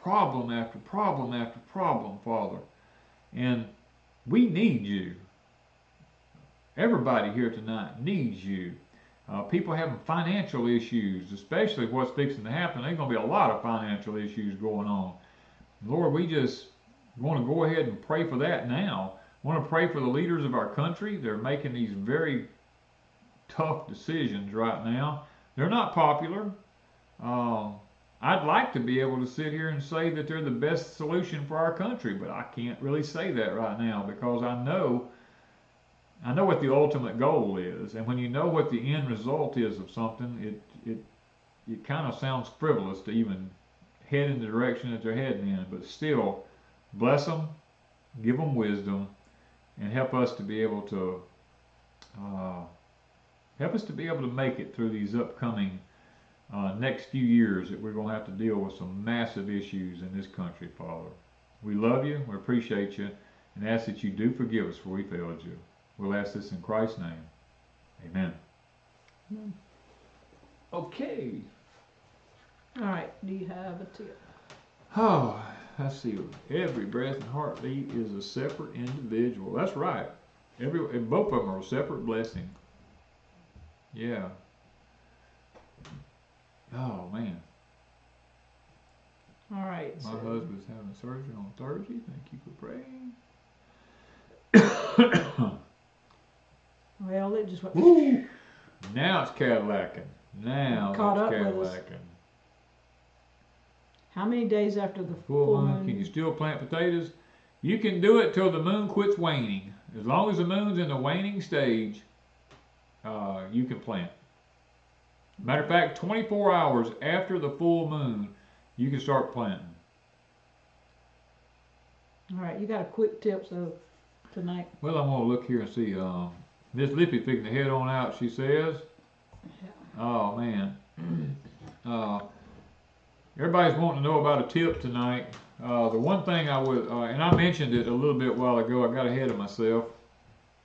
problem after problem after problem, Father. And we need you. Everybody here tonight needs you. People having financial issues, especially what's fixing to happen. There's going to be a lot of financial issues going on. Lord, we just want to go ahead and pray for that now. I want to pray for the leaders of our country. They're making these very tough decisions right now. They're not popular. I'd like to be able to sit here and say that they're the best solution for our country, but I can't really say that right now because I know what the ultimate goal is, and when you know what the end result is of something, it kind of sounds frivolous to even head in the direction that they're heading in. But still, bless them, give them wisdom, and help us to be able to make it through these upcoming next few years that we're going to have to deal with some massive issues in this country, Father. We love you, we appreciate you, and ask that you do forgive us for we failed you. We'll ask this in Christ's name. Amen. Amen. Okay. All right, do you have a tip? Oh, let's see. Every breath and heartbeat is a separate individual. That's right. Both of them are a separate blessing. Yeah. Oh, man. All right. My husband's having surgery on Thursday. Thank you for praying. Well, it just went. Woo! Now it's Cadillacing. Now Caught it's up with us. Cadillacing. How many days after the Full moon. Can you still plant potatoes? You can do it till the moon quits waning. As long as the moon's in the waning stage, you can plant. Matter of fact, 24 hours after the full moon, you can start planting. All right, you got a quick tip so tonight. Well, I'm gonna look here and see. Miss Lippy fixing to head on out, she says. Oh man. Everybody's wanting to know about a tip tonight. The one thing I would, and I mentioned it a little bit while ago, I got ahead of myself.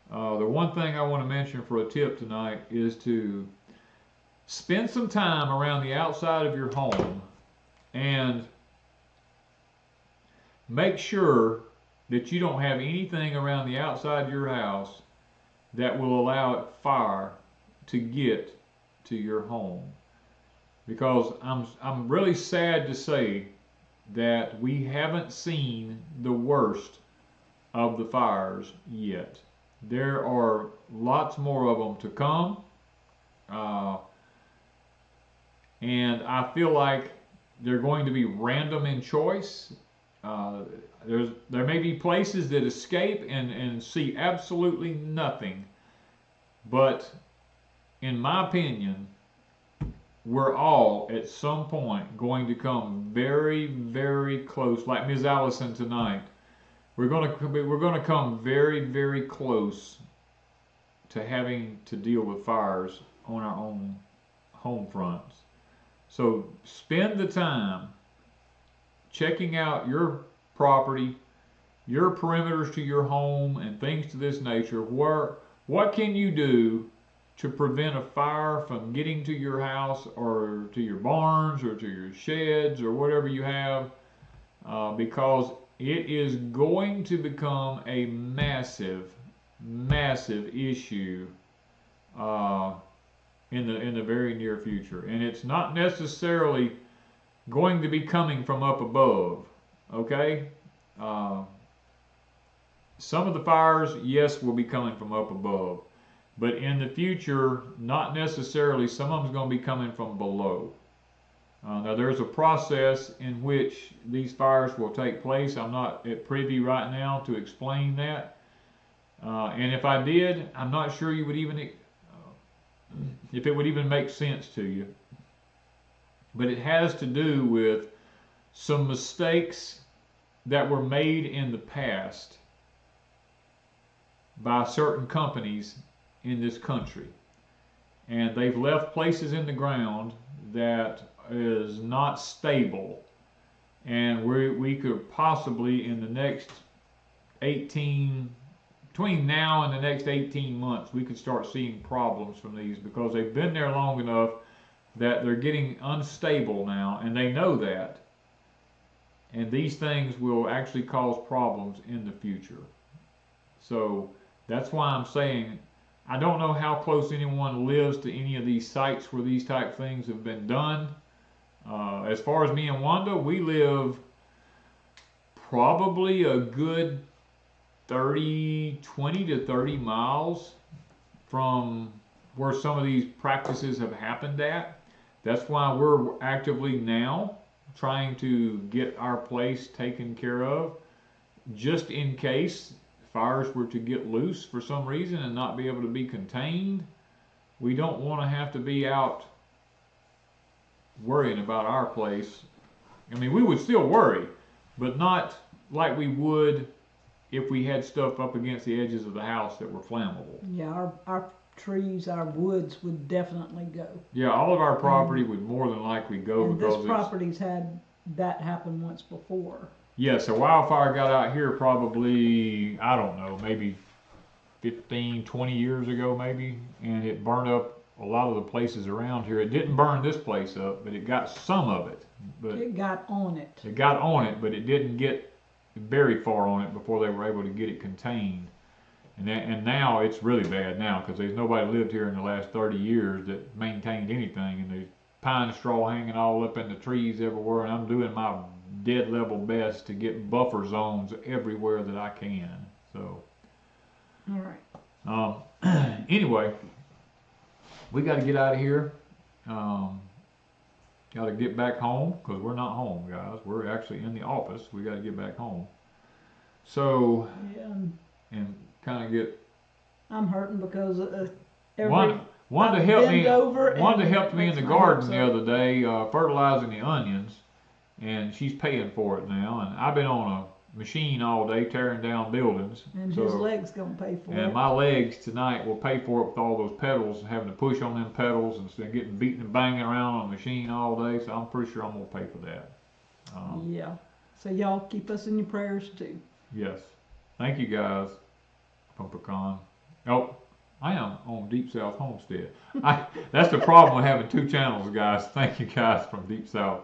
The one thing I want to mention for a tip tonight is to spend some time around the outside of your home and make sure that you don't have anything around the outside of your house that will allow fire to get to your home. Because I'm really sad to say that we haven't seen the worst of the fires yet. There are lots more of them to come. And I feel like they're going to be random in choice. There may be places that escape and see absolutely nothing. But in my opinion, we're all at some point going to come very, very close, like Ms. Allison tonight. We're going to come very, very close to having to deal with fires on our own home fronts. So spend the time checking out your property, your perimeters to your home, and things to this nature. What can you do to prevent a fire from getting to your house or to your barns or to your sheds or whatever you have, because it is going to become a massive, massive issue in the very near future. And it's not necessarily going to be coming from up above, okay? Some of the fires, yes, will be coming from up above. But in the future, not necessarily. Some of them is going to be coming from below. Now, there's a process in which these fires will take place. I'm not at privy right now to explain that. And if I did, I'm not sure you would even, if it would even make sense to you. But it has to do with some mistakes that were made in the past by certain companies in this country, and they've left places in the ground that is not stable, and we could possibly in the next between now and the next 18 months, we could start seeing problems from these because they've been there long enough that they're getting unstable now, and they know that, and these things will actually cause problems in the future. So that's why I'm saying I don't know how close anyone lives to any of these sites where these type things have been done. As far as me and Wanda, we live probably a good 20 to 30 miles from where some of these practices have happened at. That's why we're actively now trying to get our place taken care of, just in case fires were to get loose for some reason and not be able to be contained. We don't want to have to be out worrying about our place. I mean, we would still worry, but not like we would if we had stuff up against the edges of the house that were flammable. Yeah, our trees, our woods would definitely go. Yeah, all of our property would more than likely go and because this property's had that happen once before. Yes, a wildfire got out here probably, I don't know, maybe 15, 20 years ago maybe, and it burned up a lot of the places around here. It didn't burn this place up, but it got some of it. But it got on it. It got on it, but it didn't get very far on it before they were able to get it contained. And now it's really bad now because there's nobody lived here in the last 30 years that maintained anything, and there's pine straw hanging all up in the trees everywhere, and I'm doing my dead level best to get buffer zones everywhere that I can. So, all right. Anyway, we got to get out of here. Got to get back home because we're not home, guys. We're actually in the office. We got to get back home. So, Yeah. and kind of get. I'm hurting because Wanda helped bend me. over Wanda and helped me in makes the my garden hips the up. other day, fertilizing the onions, and she's paying for it now. And I've been on a machine all day tearing down buildings. And so, his legs gonna pay for and it. my legs tonight will pay for it with all those pedals and having to push on them pedals and getting beaten and banging around on the machine all day. So I'm pretty sure I'm gonna pay for that. Yeah. So y'all keep us in your prayers too. Yes. Thank you guys from Pecan. Oh, I am on Deep South Homestead. That's the problem with having two channels, guys. Thank you guys from Deep South